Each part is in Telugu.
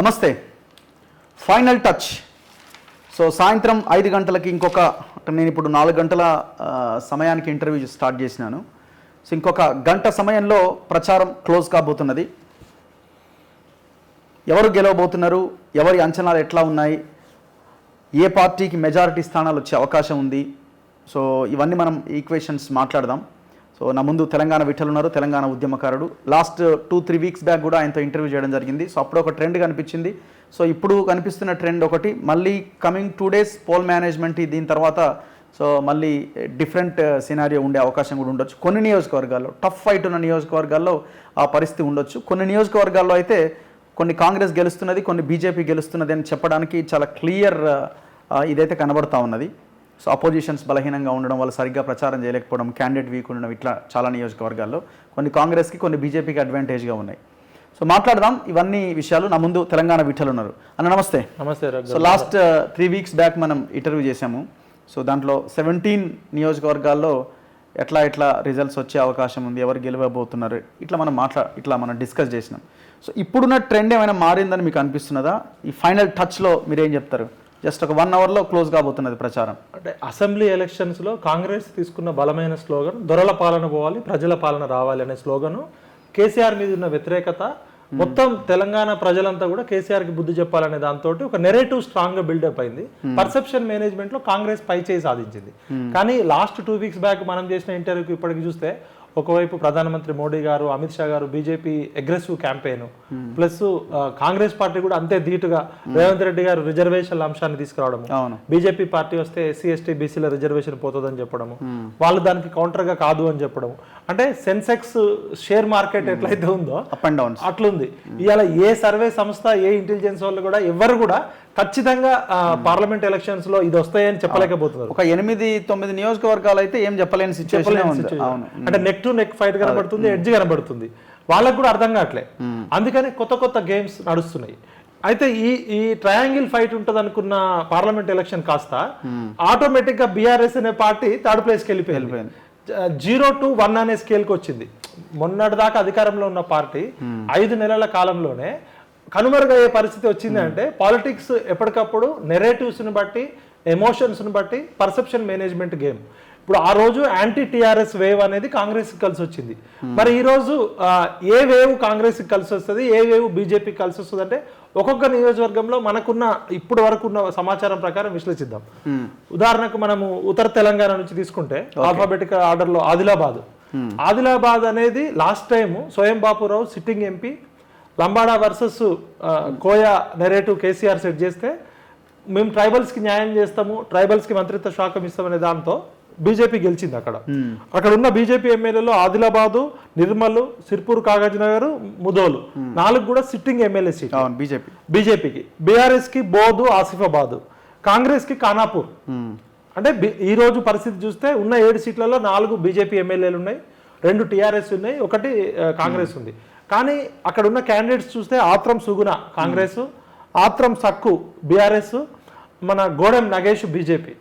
నమస్తే. Final touch. సో సాయంత్రం 5 గంటలకి నేను ఇప్పుడు 4 గంటల సమయానికి ఇంటర్వ్యూ స్టార్ట్ చేసినాను. సో ఇంకొక గంట సమయంలో ప్రచారం క్లోజ్ కాబోతున్నది. ఎవరు గెలవబోతున్నారు, ఎవరి అంచనాలు ఎట్లా ఉన్నాయి, ఏ పార్టీకి మెజారిటీ స్థానాలు వచ్చే అవకాశం ఉంది, సో ఇవన్నీ మనం ఈక్వేషన్స్ మాట్లాడదాం. సో నా ముందు తెలంగాణ విఠల్ ఉన్నారు, తెలంగాణ ఉద్యమకారుడు. లాస్ట్ 2-3 వీక్స్ బ్యాక్ కూడా ఆయనతో ఇంటర్వ్యూ చేయడం జరిగింది. సో అప్పుడు ఒక ట్రెండ్ కనిపించింది. సో ఇప్పుడు కనిపిస్తున్న ట్రెండ్ ఒకటి, మళ్ళీ కమింగ్ 2 డేస్ పోల్ మేనేజ్మెంట్, దీని తర్వాత సో మళ్ళీ డిఫరెంట్ సినారియో ఉండే అవకాశం కూడా ఉండొచ్చు. కొన్ని నియోజకవర్గాల్లో టఫ్ ఫైట్ ఉన్న నియోజకవర్గాల్లో ఆ పరిస్థితి ఉండొచ్చు. కొన్ని నియోజకవర్గాల్లో అయితే కొన్ని కాంగ్రెస్ గెలుస్తున్నది, కొన్ని బీజేపీ గెలుస్తున్నది అని చెప్పడానికి చాలా క్లియర్ ఇదైతే కనబడతా ఉన్నది. సో అపోజిషన్స్ బలహీనంగా ఉండడం వల్ల సరిగ్గా ప్రచారం చేయలేకపోవడం, క్యాండిడేట్ వీక్ ఉండడం, ఇట్లా చాలా నియోజకవర్గాల్లో కొన్ని కాంగ్రెస్కి కొన్ని బీజేపీకి అడ్వాంటేజ్గా ఉన్నాయి. సో మాట్లాడదాం ఇవన్నీ విషయాలు. నా ముందు తెలంగాణ విఠల్ ఉన్నారు. అన్న నమస్తే. నమస్తే. సో లాస్ట్ 3 వీక్స్ బ్యాక్ మనం ఇంటర్వ్యూ చేశాము. సో దాంట్లో 17 నియోజకవర్గాల్లో ఎట్లా రిజల్ట్స్ వచ్చే అవకాశం ఉంది, ఎవరు గెలవబోతున్నారు, ఇట్లా మనం డిస్కస్ చేసినాం. సో ఇప్పుడున్న ట్రెండ్ ఏమైనా మారిందని మీకు అనిపిస్తున్నదా? ఈ ఫైనల్ టచ్లో మీరేం చెప్తారు? జస్ట్ ఒక 1 అవర్లో క్లోజ్ కాబోతున్నది ప్రచారం. అంటే అసెంబ్లీ ఎలక్షన్స్లో కాంగ్రెస్ తీసుకున్న బలమైన స్లోగన్ దొరల పాలన పోవాలి, ప్రజల పాలన రావాలి అనే స్లోగను. కేసీఆర్ మీద ఉన్న వ్యతిరేకత, మొత్తం తెలంగాణ ప్రజలంతా కూడా కేసీఆర్కి బుద్ధి చెప్పాలనే దాంతో ఒక నెరేటివ్ స్ట్రాంగ్గా బిల్డప్ అయింది. పర్సెప్షన్ మేనేజ్మెంట్లో కాంగ్రెస్ పై చేయి సాధించింది. కానీ లాస్ట్ 2 వీక్స్ బ్యాక్ మనం చేసిన ఇంటర్వ్యూకి ఇప్పటికి చూస్తే ఒకవైపు ప్రధానమంత్రి మోడీ గారు, అమిత్ షా గారు BJP aggressive campaign, plus Congress party కూడా అంతే ధీటుగా రేవంత్ రెడ్డి గారు రిజర్వేషన్ల అంశాన్ని తీసుకురావడము, బీజేపీ పార్టీ వస్తే ఎస్సీ ఎస్టీ బీసీల రిజర్వేషన్ పోతుందని చెప్పడము, వాళ్ళు దానికి కౌంటర్గా కాదు అని చెప్పడము. అంటే సెన్సెక్స్ షేర్ మార్కెట్ ఎట్లయితే ఉందో అప్ అండ్ డౌన్ అట్లుంది. ఇవాళ ఏ సర్వే సంస్థ, ఏ ఇంటెలిజెన్స్ వాళ్ళు కూడా ఎవరు కూడా ఖచ్చితంగా పార్లమెంట్ ఎలక్షన్స్ లో ఇది వస్తాయని చెప్పలేకపోతున్నారు. ఒక 8-9 నియోజకవర్గాలు అయితే ఏం చెప్పలేని సిచ్యువేషన్. అంటే నెక్ టు నెక్ ఫైట్ కనబడుతుంది, ఎడ్జ్ కనబడుతుంది. వాళ్ళకు కూడా అర్థం కావట్లే. అందుకని కొత్త గేమ్స్ నడుస్తున్నాయి. అయితే ఈ ట్రయాంగిల్ ఫైట్ ఉంటుంది అనుకున్న పార్లమెంట్ ఎలక్షన్ కాస్త ఆటోమేటిక్ గా బీఆర్ఎస్ అనే పార్టీ థర్డ్ ప్లేస్ కి వెళ్ళిపోయింది. 0-1 అనే స్కేల్కి వచ్చింది. మొన్నటి దాకా అధికారంలో ఉన్న పార్టీ 5 నెలల కాలంలోనే కనుమరుగయ్యే పరిస్థితి వచ్చింది. అంటే పాలిటిక్స్ ఎప్పటికప్పుడు నెరేటివ్స్ని బట్టి, ఎమోషన్స్ని బట్టి పర్సెప్షన్ మేనేజ్మెంట్ గేమ్. ఇప్పుడు ఆ రోజు యాంటీ టీఆర్ఎస్ వేవ్ అనేది కాంగ్రెస్కి కలిసి వచ్చింది. మరి ఈరోజు ఏ వేవ్ కాంగ్రెస్కి కలిసి వస్తుంది, ఏ వేవ్ బీజేపీకి కలిసి వస్తుంది అంటే ఒక్కొక్క నియోజకవర్గంలో మనకున్న ఇప్పుడు వరకు ఉన్న సమాచారం ప్రకారం విశ్లేషిద్దాం. ఉదాహరణకు మనము ఉత్తర తెలంగాణ నుంచి తీసుకుంటే ఆల్ఫాబెటికల్ ఆర్డర్లో ఆదిలాబాద్ అనేది లాస్ట్ టైం స్వయం Bapurao sitting MP Lambada versus Koya narrative KCR set చేస్తే మేము ట్రైబల్స్కి న్యాయం చేస్తాము, ట్రైబల్స్కి మంత్రిత్వ శాఖం ఇస్తామనే దాంతో బీజేపీ గెలిచింది. అక్కడ ఉన్న బీజేపీ ఎమ్మెల్యేలో ఆదిలాబాదు, నిర్మల్, సిర్పూర్, కాగజ్నగర్, ముదోలు 4 కూడా సిట్టింగ్ ఎమ్మెల్యే సీట్ బీజేపీకి. బీఆర్ఎస్కి బోధు, ఆసిఫాబాద్, కాంగ్రెస్కి ఖానాపూర్. అంటే ఈ రోజు పరిస్థితి చూస్తే ఉన్న 7 సీట్లలో 4 బీజేపీ ఎమ్మెల్యేలు ఉన్నాయి, 2 టీఆర్ఎస్ ఉన్నాయి, 1 కాంగ్రెస్ ఉంది. కానీ అక్కడ ఉన్న క్యాండిడేట్స్ చూస్తే ఆత్రం సుగుణ కాంగ్రెస్, ఆత్రం సక్కు బీఆర్ఎస్, మన గోడెం నగేష్ బీజేపీ.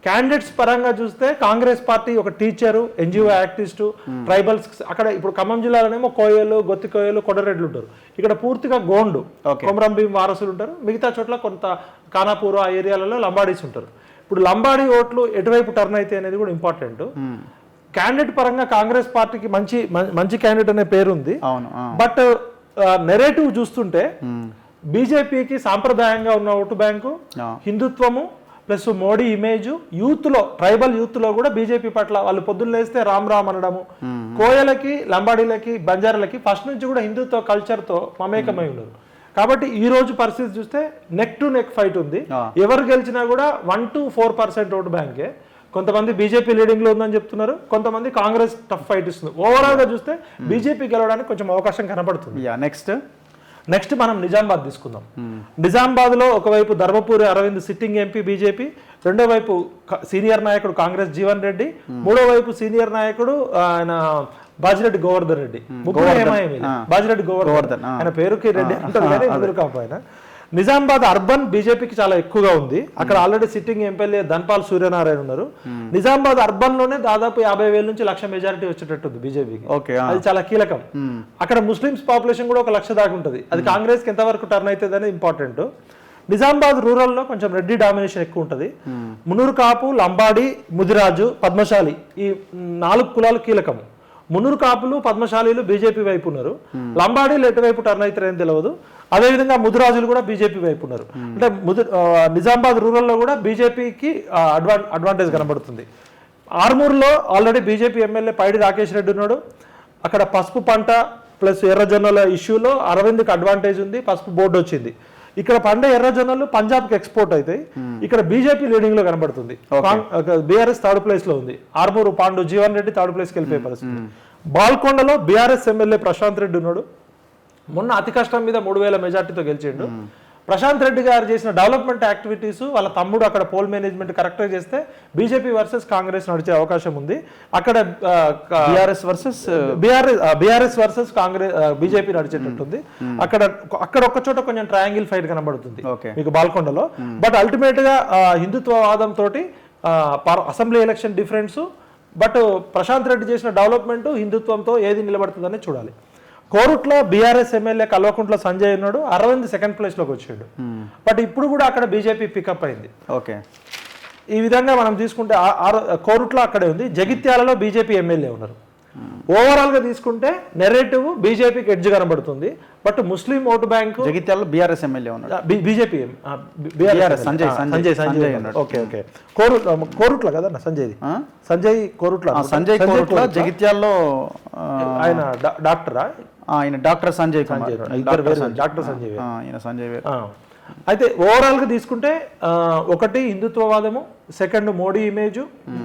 క్యాండిడేట్స్ పరంగా చూస్తే కాంగ్రెస్ పార్టీ ఒక టీచరు, ఎన్జిఓ యాక్టివిస్టు, ట్రైబల్స్. అక్కడ ఇప్పుడు ఖమ్మం జిల్లాలోనేమో కోయలు, గొత్తి కోయలు, కొడరెడ్లు ఉంటారు. ఇక్కడ పూర్తిగా గోండు, కొమరం భీం వారసులు ఉంటారు. మిగతా చోట్ల కొంత ఖానాపూర్ ఆ ఏరియాలలో లంబాడీస్ ఉంటారు. ఇప్పుడు లంబాడీ ఓట్లు ఎటువైపు టర్న్ అయితే అనేది కూడా ఇంపార్టెంట్. క్యాండిడేట్ పరంగా కాంగ్రెస్ పార్టీకి మంచి క్యాండిడేట్ అనే పేరుంది. బట్ నెరేటివ్ చూస్తుంటే బీజేపీకి సాంప్రదాయంగా ఉన్న ఓటు బ్యాంకు, హిందుత్వము ప్లస్ మోడీ ఇమేజ్, యూత్లో ట్రైబల్ యూత్లో కూడా బీజేపీ పట్ల వాళ్ళు పొద్దున్న లేస్తే రామ్ రామ్ అనడము, కోయలకి, లంబాడీలకి, బంజారాలకి ఫస్ట్ నుంచి కూడా హిందుత్వ కల్చర్తో మమేకమై ఉన్నారు. కాబట్టి ఈ రోజు పరిస్థితి చూస్తే నెక్ టు నెక్ ఫైట్ ఉంది. ఎవరు గెలిచినా కూడా 1-4% ఓటు బ్యాంకే. కొంతమంది బీజేపీ లీడింగ్ లో ఉందని చెప్తున్నారు, కొంతమంది కాంగ్రెస్ టఫ్ ఫైట్ ఇస్తుంది. ఓవరాల్ గా చూస్తే బీజేపీ గెలవడానికి కొంచెం అవకాశం కనబడుతుంది. నెక్స్ట్ మనం నిజామాబాద్ తీసుకుందాం. నిజామాబాద్ లో ఒకవైపు Dharmapuri Arvind sitting MP BJP, రెండో వైపు సీనియర్ నాయకుడు కాంగ్రెస్ జీవన్ రెడ్డి, మూడో వైపు సీనియర్ నాయకుడు ఆయన బాజిరెడ్డి గోవర్ధన్ రెడ్డి. బాజిరెడ్డి గోవర్ధన్ ఆయన పేరుకి రెడ్డి అంటారు కానీ ఎదురు కాకపోయినా. నిజామాబాద్ అర్బన్ బీజేపీకి చాలా ఎక్కువగా ఉంది. అక్కడ already sitting MLA Dhanpal Suryanarayana ఉన్నారు. నిజామాబాద్ అర్బన్ లోనే దాదాపు 50,000 నుంచి 1,00,000 మెజారిటీ వచ్చేటట్టుంది బీజేపీకి. అది చాలా కీలకం. అక్కడ ముస్లిమ్స్ పాపులేషన్ కూడా 1,00,000 దాకా ఉంటుంది. అది కాంగ్రెస్ కి ఎంతవరకు టర్న్ అవుతుంది అనేది ఇంపార్టెంట్. నిజామాబాద్ రూరల్ లో కొంచెం రెడ్డి డామినేషన్ ఎక్కువ ఉంటుంది. మునూరు కాపు, లంబాడి, ముదిరాజు, పద్మశాలి ఈ 4 కులాలు కీలకం. మునూరు కాపులు, పద్మశాలీలు బీజేపీ వైపు ఉన్నారు. లంబాడీలు ఎటువైపు టర్న్ అవుతారని తెలియదు. అదేవిధంగా ముదిరాజులు కూడా బీజేపీ వైపు ఉన్నారు. అంటే నిజామాబాద్ రూరల్లో కూడా బీజేపీకి అడ్వాంటేజ్ కనబడుతుంది. ఆర్మూర్లో ఆల్రెడీ బీజేపీ ఎమ్మెల్యే పైడి రాకేష్ రెడ్డి ఉన్నాడు. అక్కడ పసుపు పంట ప్లస్ ఎర్రజొన్నల ఇష్యూలో అరవింద్కి అడ్వాంటేజ్ ఉంది. పసుపు బోర్డు వచ్చింది. ఇక్కడ పండే ఎర్రజొన్నలు పంజాబ్కి ఎక్స్పోర్ట్ అవుతాయి. ఇక్కడ బీజేపీ లీడింగ్ లో కనబడుతుంది. బీఆర్ఎస్ థర్డ్ ప్లేస్ లో ఉంది. ఆర్మూరు పాండు జీవన్ రెడ్డి థర్డ్ ప్లేస్కి వెళ్ళిపోయే పరిస్థితి. బాల్కొండలో బీఆర్ఎస్ ఎమ్మెల్యే ప్రశాంత్ రెడ్డి ఉన్నాడు. మొన్న అతి కష్టం మీద 3,000 మెజార్టీతో గెలిచిండు. ప్రశాంత్ రెడ్డి గారు చేసిన డెవలప్మెంట్ యాక్టివిటీస్ వాళ్ళ తమ్ముడు అక్కడ పోల్ మేనేజ్మెంట్ కరెక్ట్గా చేస్తే బీజేపీ వర్సెస్ కాంగ్రెస్ నడిచే అవకాశం ఉంది. అక్కడ బీఆర్ఎస్ వర్సెస్ కాంగ్రెస్ బీజేపీ నడిచేటట్టుంది. అక్కడ ఒక్క చోట కొంచెం ట్రయాంగిల్ ఫైట్ కనబడుతుంది మీకు బాల్కొండలో. బట్ అల్టిమేట్ గా హిందుత్వవాదం తోటి assembly election difference. But Prashant Reddy చేసిన డెవలప్మెంట్ హిందుత్వంతో ఏది నిలబడుతుందని చూడాలి. కోరుట్ల బీఆర్ఎస్ ఎమ్మెల్యే కల్వకుంట్ల సంజయ్ ఉన్నాడు. అరవింద్ సెకండ్ ప్లేస్ లోకి వచ్చాడు. బట్ ఇప్పుడు కూడా అక్కడ బీజేపీ పికప్ అయింది. ఓకే, ఈ విధంగా మనం తీసుకుంటే కోరుట్ల అక్కడే ఉంది. జగిత్యాలలో బీజేపీ ఎమ్మెల్యే ఉన్నారు. ఓవరాల్ గా తీసుకుంటే నెరేటివ్ బీజేపీకి ఎడ్జ్ కనబడుతుంది. బట్ ముస్లిం ఓటు బ్యాంక్ జగిత్యాలలో బీఆర్ఎస్ ఎమ్మెల్యే ఉన్నారు. BJP Sanjay okay okay Korutla కదా సంజయ్ కోరుట్ల జగిత్యాలలో ఆయన డాక్టరా? ఆయన డాక్టర్ సంజయ్ కుమార్. డాక్టర్ సంజయ్ అయితే ఓవరాల్ గా తీసుకుంటే ఒకటి హిందుత్వవాదము, సెకండ్ మోడీ ఇమేజ్,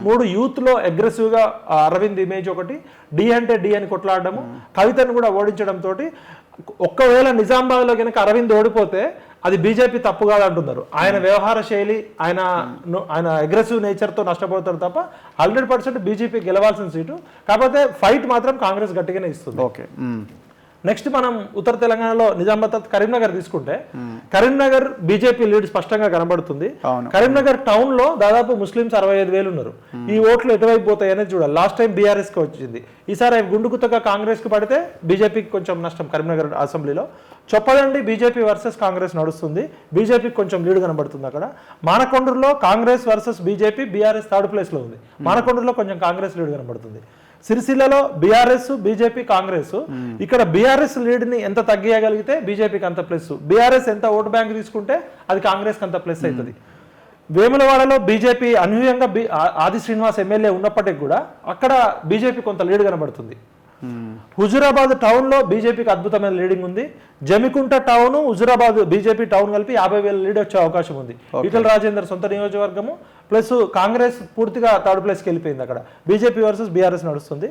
3 యూత్ లో అగ్రెసివ్ గా అరవింద్ ఇమేజ్, ఒకటి డి అంటే డి అని కొట్లాడము, కవితను కూడా ఓడించడం తోటి ఒక్కవేళ నిజామాబాద్ లో కనుక అరవింద్ ఓడిపోతే అది బీజేపీ తప్పు కాదంటున్నారు. ఆయన వ్యవహార శైలి, ఆయన అగ్రెసివ్ నేచర్ తో నష్టపోతారు తప్ప 100% బీజేపీ గెలవాల్సిన సీటు. కాకపోతే ఫైట్ మాత్రం కాంగ్రెస్ గట్టిగానే ఇస్తుంది. ఓకే, నెక్స్ట్ మనం ఉత్తర తెలంగాణలో నిజామాబాద్ తర్వాత కరీంనగర్ తీసుకుంటే కరీంనగర్ బీజేపీ లీడ్ స్పష్టంగా కనబడుతుంది. కరీంనగర్ టౌన్ లో దాదాపు ముస్లింస్ 65,000 ఉన్నారు. ఈ ఓట్లు ఎటువైపు పోతాయి అనేది చూడాలి. లాస్ట్ టైం బీఆర్ఎస్ కి వచ్చింది. ఈసారి గుండుకుత్తగా కాంగ్రెస్ కి పడితే బీజేపీకి కొంచెం నష్టం. కరీంనగర్ అసెంబ్లీలో చొప్పదండి బీజేపీ వర్సెస్ కాంగ్రెస్ నడుస్తుంది. బీజేపీకి కొంచెం లీడ్ కనబడుతుంది. అక్కడ మానకొండూరులో Congress versus BJP, BRS third place లో ఉంది. మానకొండూరులో కొంచెం కాంగ్రెస్ లీడ్ కనబడుతుంది. సిరిసిల్లలో బీఆర్ఎస్, బీజేపీ, కాంగ్రెస్. ఇక్కడ బీఆర్ఎస్ లీడ్ ని ఎంత తగ్గియగలిగితే బీజేపీకి అంత ప్లస్. బీఆర్ఎస్ ఎంత ఓటు బ్యాంక్ తీసుకుంటే అది కాంగ్రెస్ కి అంత ప్లస్ అవుతుంది. వేములవాడలో బీజేపీ అనూహ్యంగా ఆది శ్రీనివాస్ ఎమ్మెల్యే ఉన్నప్పటికీ కూడా అక్కడ బీజేపీ కొంత లీడ్ కనబడుతుంది. హుజురాబాద్ టౌన్ లో బీజేపీకి అద్భుతమైన లీడింగ్ ఉంది. Jammikunta town, Huzurabad BJP town కలిపి 50,000 లీడ్ వచ్చే అవకాశం ఉంది. ఈటల రాజేందర్ సొంత నియోజకవర్గము ప్లస్ కాంగ్రెస్ పూర్తిగా థర్డ్ ప్లేస్కి వెళ్ళిపోయింది. అక్కడ బీజేపీ వర్సెస్ బీఆర్ఎస్ నడుస్తుంది.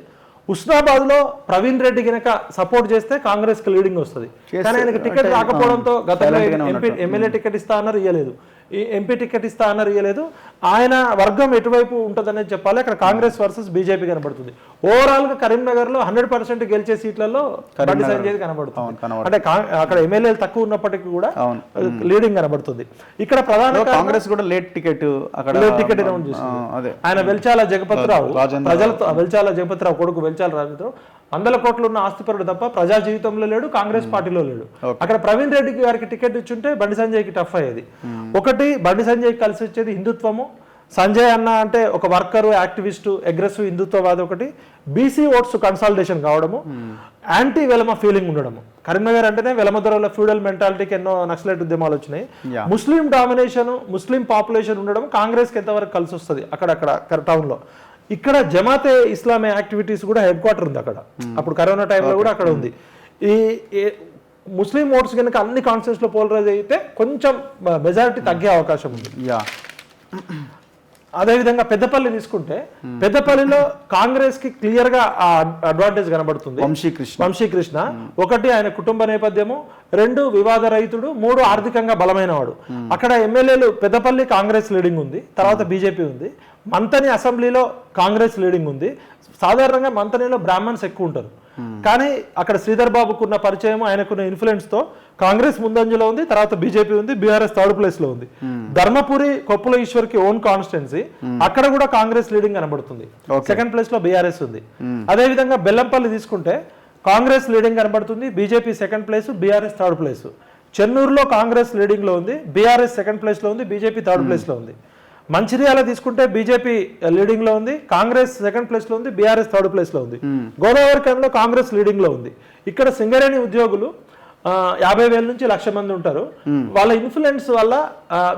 ఉస్నాబాద్ లో ప్రవీణ్ రెడ్డి కనుక సపోర్ట్ చేస్తే కాంగ్రెస్ కి లీడింగ్ వస్తుంది. కానీ ఆయనకి టికెట్ రాకపోవడంతో గతంలో ఎమ్మెల్యే టికెట్ ఇస్తా అన్నారు, ఇయ్యలేదు. ఎంపీ టికెట్ ఇస్తా అన్నారు, ఇయ్యలేదు. ఆయన వర్గం ఎటువైపు ఉంటుందనేది చెప్పాలి. అక్కడ కాంగ్రెస్ వర్సెస్ బీజేపీ కనబడుతుంది. ఓవరాల్ గా కరీంనగర్ లో 100% గెలిచే సీట్లలో బండి సంజయ్ కనబడుతుంది. అంటే అక్కడ ఎమ్మెల్యేలు తక్కువ ఉన్నప్పటికీ కూడా లీడింగ్ కనబడుతుంది. ఇక్కడ ప్రధాన కాంగ్రెస్ కూడా లేట్ టికెట్ అనౌన్స్ చేసింది. ఆయన వెల్చాల జగపతిరావు, వెల్చాల జగపతిరావు కొడుకు వెల్చాల రాజేంద్రరావు 100 కోట్లు ఉన్న ఆస్తిపరుడు తప్ప ప్రజా జీవితంలో లేడు, కాంగ్రెస్ పార్టీలో లేడు. అక్కడ ప్రవీణ్ రెడ్డి గారికి టికెట్ ఇచ్చుంటే బండి సంజయ్కి టఫ్ అయ్యేది. ఒకటి బండి సంజయ్ కలిసి వచ్చేది హిందుత్వము. సంజయ్ అన్న అంటే ఒక వర్కరు, యాక్టివిస్టు, అగ్రెసివ్ హిందుత్వవాది. ఒకటి బీసీ ఓట్స్ కన్సాలిడేషన్ కావడము, యాంటీ వెలమ ఫీలింగ్ ఉండడము. కరీంనగర్ అంటేనే వెలమదొరల ఫ్యూడల్ మెంటాలిటీకి ఎన్నో నక్సలైట్ ఉద్యమాలు వచ్చినాయి. ముస్లిం డామినేషన్, ముస్లిం పాపులేషన్ ఉండడం కాంగ్రెస్ కి ఎంతవరకు కలిసి వస్తుంది అక్కడ టౌన్ లో. ఇక్కడ జమాతే ఇస్లామీ యాక్టివిటీస్ కూడా హెడ్ క్వార్టర్ ఉంది అక్కడ. అప్పుడు కరోనా టైంలో కూడా అక్కడ ఉంది. ఈ ముస్లిం ఓట్స్ కనుక అన్ని కాన్స్టిట్యూన్స్ లో పోలరైజ్ అయితే కొంచెం మెజారిటీ తగ్గే అవకాశం ఉంది. అదేవిధంగా పెద్దపల్లి తీసుకుంటే పెద్దపల్లిలో కాంగ్రెస్ కి క్లియర్ గా అడ్వాంటేజ్ కనబడుతుంది. వంశీకృష్ణ ఒకటి ఆయన కుటుంబ నేపథ్యము, 2 వివాద రహితుడు, 3 ఆర్థికంగా బలమైన వాడు. అక్కడ ఎమ్మెల్యేలు పెద్దపల్లి కాంగ్రెస్ లీడింగ్ ఉంది, తర్వాత బీజేపీ ఉంది. మంతని అసెంబ్లీలో కాంగ్రెస్ లీడింగ్ ఉంది. సాధారణంగా మంతనిలో బ్రాహ్మణ్స్ ఎక్కువ ఉంటారు, కానీ అక్కడ శ్రీధర్ బాబుకు ఉన్న పరిచయం, ఆయనకున్న ఇన్ఫ్లుయెన్స్ తో కాంగ్రెస్ ముందంజలో ఉంది, తర్వాత బీజేపీ ఉంది, బీఆర్ఎస్ థర్డ్ ప్లేస్ లో ఉంది. ధర్మపురి కొప్పుల ఈశ్వర్ కి ఓన్ కాన్స్టిట్యున్సీ, అక్కడ కూడా కాంగ్రెస్ లీడింగ్ కనబడుతుంది. సెకండ్ ప్లేస్ లో బీఆర్ఎస్ ఉంది. అదే విధంగా బెల్లంపల్లి తీసుకుంటే కాంగ్రెస్ లీడింగ్ కనబడుతుంది, BJP second place, BRS third place. చెన్నూరులో కాంగ్రెస్ లీడింగ్ లో ఉంది, బీఆర్ఎస్ సెకండ్ ప్లేస్ లో ఉంది, బీజేపీ థర్డ్ ప్లేస్ లో ఉంది. మంచిర్యాల తీసుకుంటే బీజేపీ లీడింగ్ లో ఉంది, కాంగ్రెస్ సెకండ్ ప్లేస్ లో ఉంది, బీఆర్ఎస్ థర్డ్ ప్లేస్ లో ఉంది. గోదావరిఖంలో కాంగ్రెస్ లీడింగ్ లో ఉంది. ఇక్కడ సింగరేణి ఉద్యోగులు 50,000 నుంచి 1,00,000 మంది ఉంటారు. వాళ్ళ ఇన్ఫ్లుయెన్స్ వల్ల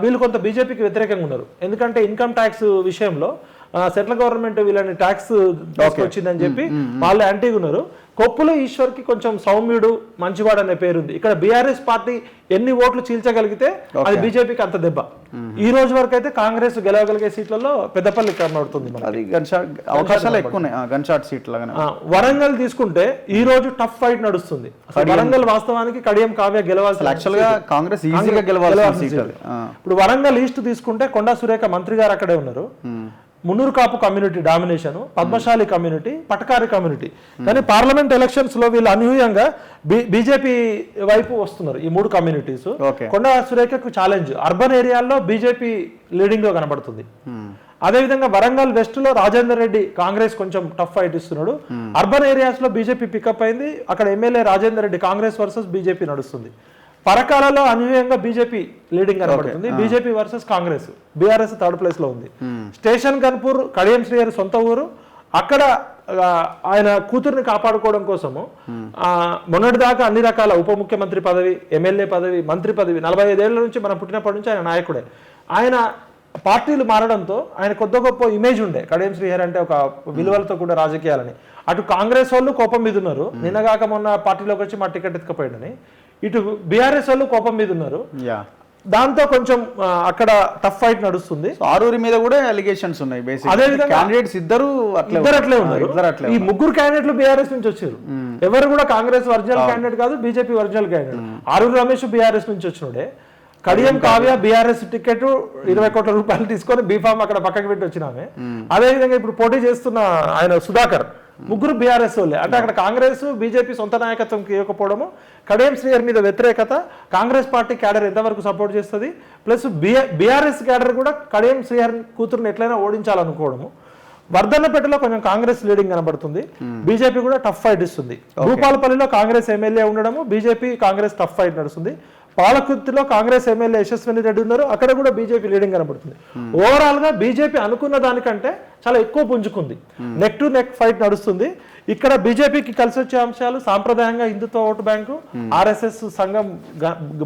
వీళ్ళు కొంత బీజేపీకి వ్యతిరేకంగా ఉన్నారు. ఎందుకంటే ఇన్కమ్ ట్యాక్స్ విషయంలో సెంట్రల్ గవర్నమెంట్ వీళ్ళని ట్యాక్స్ వచ్చిందని చెప్పి వాళ్ళు యాంటీగా ఉన్నారు. కొప్పుల ఈశ్వర్ కి కొంచెం సౌమ్యుడు, మంచివాడు అనే పేరుంది. ఇక్కడ బీఆర్ఎస్ పార్టీ ఎన్ని ఓట్లు చీల్చగలిగితే అది బీజేపీకి అంత దెబ్బ. ఈ రోజు వరకు అయితే కాంగ్రెస్ గెలవగలిగే సీట్లలో పెద్దపల్లి కనబడుతుంది. అవకాశాలు ఎక్కువ గన్ షాట్ సీట్ లాగా. వరంగల్ తీసుకుంటే ఈ రోజు టఫ్ ఫైట్ నడుస్తుంది. వరంగల్ వాస్తవానికి కడియం కావ్య గెలవాల్సి, యాక్చువల్గా కాంగ్రెస్ ఈజీగా గెలవాల్సిన సీట్. ఇప్పుడు వరంగల్ ఈస్ట్ తీసుకుంటే కొండా సురేఖ మంత్రి గారు అక్కడే ఉన్నారు. Munnuru Kapu community domination, Padmashali community, Patakari community. కానీ పార్లమెంట్ ఎలక్షన్స్ లో వీళ్ళు అనూహ్యంగా బీజేపీ వైపు వస్తున్నారు ఈ 3 కమ్యూనిటీస్. కొండా సురేఖకు ఛాలెంజ్. అర్బన్ ఏరియాల్లో బీజేపీ లీడింగ్ లో కనబడుతుంది. అదేవిధంగా వరంగల్ వెస్ట్ లో రాజేందర్ రెడ్డి కాంగ్రెస్ కొంచెం టఫ్ ఫైట్ ఇస్తున్నాడు. అర్బన్ ఏరియాస్ లో బీజేపీ పికప్ అయింది. అక్కడ MLA Rajender Reddy, Congress versus BJP నడుస్తుంది. పరకాలలో అనూహ్యంగా బీజేపీ లీడింగ్ కనబడుతుంది. BJP versus Congress, BRS third place లో ఉంది. స్టేషన్ కన్పూర్ కడియం శ్రీహరి సొంత ఊరు. అక్కడ ఆయన కూతుర్ని కాపాడుకోవడం కోసము మొన్నటిదాకా అన్ని రకాల ఉప ముఖ్యమంత్రి పదవి, ఎమ్మెల్యే పదవి, మంత్రి పదవి 45 ఏళ్ల నుంచి మనం పుట్టినప్పటి నుంచి ఆయన నాయకుడే. ఆయన పార్టీలు మారడంతో ఆయన కొద్ది గొప్ప ఇమేజ్ ఉండే, కడియం శ్రీహరి అంటే ఒక విలువలతో కూడా రాజకీయాలని. అటు కాంగ్రెస్ వాళ్ళు కోపం మీద ఉన్నారు, నిన్నగాక మొన్న పార్టీలోకి వచ్చి మా టికెట్ ఎత్తుకపోయాడని. ఇటు బీఆర్ఎస్ వాళ్ళు కోపం మీద ఉన్నారు. దాంతో కొంచెం అక్కడ టఫ్ ఫైట్ నడుస్తుంది. ఆరూరి మీద కూడా అలిగేషన్స్ ఉన్నాయి. అదే విధంగా క్యాండిడేట్స్ ఇద్దరు అట్లే ఉన్నారు. ఈ 3 క్యాండిడేట్లు బీఆర్ఎస్ నుంచి వచ్చారు. ఎవరు కూడా కాంగ్రెస్ ఒరిజినల్ క్యాండిడేట్ కాదు, BJP original candidate. Aruri Ramesh BRS నుంచి వచ్చినోడే. కడియం కావ్య బీఆర్ఎస్ టికెట్ 20 కోట్ల రూపాయలు తీసుకొని బీఫామ్ అక్కడ పక్కకి పెట్టి వచ్చినామే. అదేవిధంగా ఇప్పుడు పోటీ చేస్తున్న ఆయన సుధాకర్, 3 బీఆర్ఎస్ వాళ్ళే. అంటే అక్కడ కాంగ్రెస్ బీజేపీ సొంత నాయకత్వం ఇవ్వకపోవడము, కడియం శ్రీహరి మీద వ్యతిరేకత, కాంగ్రెస్ పార్టీ క్యాడర్ ఎంతవరకు సపోర్ట్ చేస్తుంది, ప్లస్ బీఆర్ఎస్ క్యాడర్ కూడా కడియం శ్రీహరి కూతురుని ఎట్లయినా ఓడించాలనుకోవడము. వర్ధన్నపేటలో కొంచెం కాంగ్రెస్ లీడింగ్ కనబడుతుంది. బీజేపీ కూడా టఫ్ ఫైట్ ఇస్తుంది. భూపాలపల్లిలో కాంగ్రెస్ ఎమ్మెల్యే ఉండడము, బీజేపీ కాంగ్రెస్ టఫ్ ఫైట్ నడుస్తుంది. పాలకుర్తిలో కాంగ్రెస్ ఎమ్మెల్యే యశస్విని రెడ్డి ఉన్నారు, అక్కడ కూడా బీజేపీ లీడింగ్ కనబడుతుంది. ఓవరాల్ గా బీజేపీ అనుకున్న దానికంటే చాలా ఎక్కువ పుంజుకుంది. నెక్ టు నెక్ ఫైట్ నడుస్తుంది. ఇక్కడ బీజేపీకి కలిసి వచ్చే అంశాలు సాంప్రదాయంగా హిందుత్వ ఓటు బ్యాంకు, ఆర్ఎస్ఎస్ సంఘం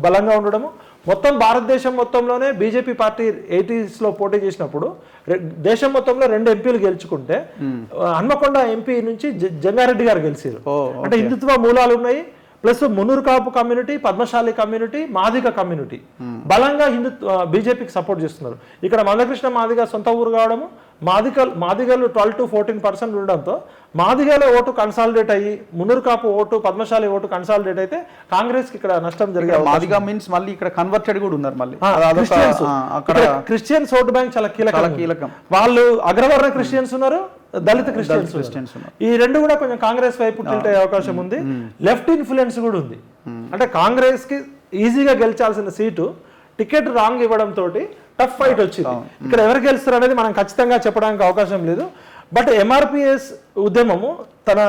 బలంగా ఉండడము. మొత్తం భారతదేశం మొత్తంలోనే బీజేపీ పార్టీ 80s లో పోటీ చేసినప్పుడు దేశం మొత్తంలో 2 ఎంపీలు గెలుచుకుంటే హన్మకొండ ఎంపీ నుంచి జంగారెడ్డి గారు గెలిచారు. అంటే హిందుత్వ మూలాలు ఉన్నాయి. Plus Munnuru Kapu community, Padmashali community, Madiga community బలంగా బీజేపీకి సపోర్ట్ చేస్తున్నారు. ఇక్కడ మందకృష్ణ మాదిగ సొంత ఊరు కావడము, మాదిగలు 12 to 14% ఉండడంతో మాదిగల ఓటు కన్సాలిడేట్ అయ్యి Munnuru Kapu vote, Padmashali vote consolidate అయితే కాంగ్రెస్ కి ఇక్కడ నష్టం జరిగింది. మాదిగ మీన్స్ మళ్ళీ ఇక్కడ కన్వర్టెడ్ కూడా ఉన్నారు. మళ్ళీ క్రిస్టియన్స్ ఓటు బ్యాంక్ చాలా కీలకం. వాళ్ళు అగ్రవర్ణ క్రిస్టియన్స్ ఉన్నారు, దళిత క్రిస్టియన్స్. ఈ 2 కూడా కొంచెం కాంగ్రెస్ వైపు టిల్ట్ అయ్యే అవకాశం ఉంది. లెఫ్ట్ ఇన్ఫ్లుయెన్స్ కూడా ఉంది. అంటే కాంగ్రెస్ కి ఈజీగా గెలిచాల్సిన సీటు టికెట్ రాంగ్ ఇవ్వడం తోటి టఫ్ ఫైట్ వచ్చింది. ఇక్కడ ఎవరు గెలుస్తారు అనేది మనం ఖచ్చితంగా చెప్పడానికి అవకాశం లేదు. బట్ ఎంఆర్పిఎస్ ఉద్యమము తన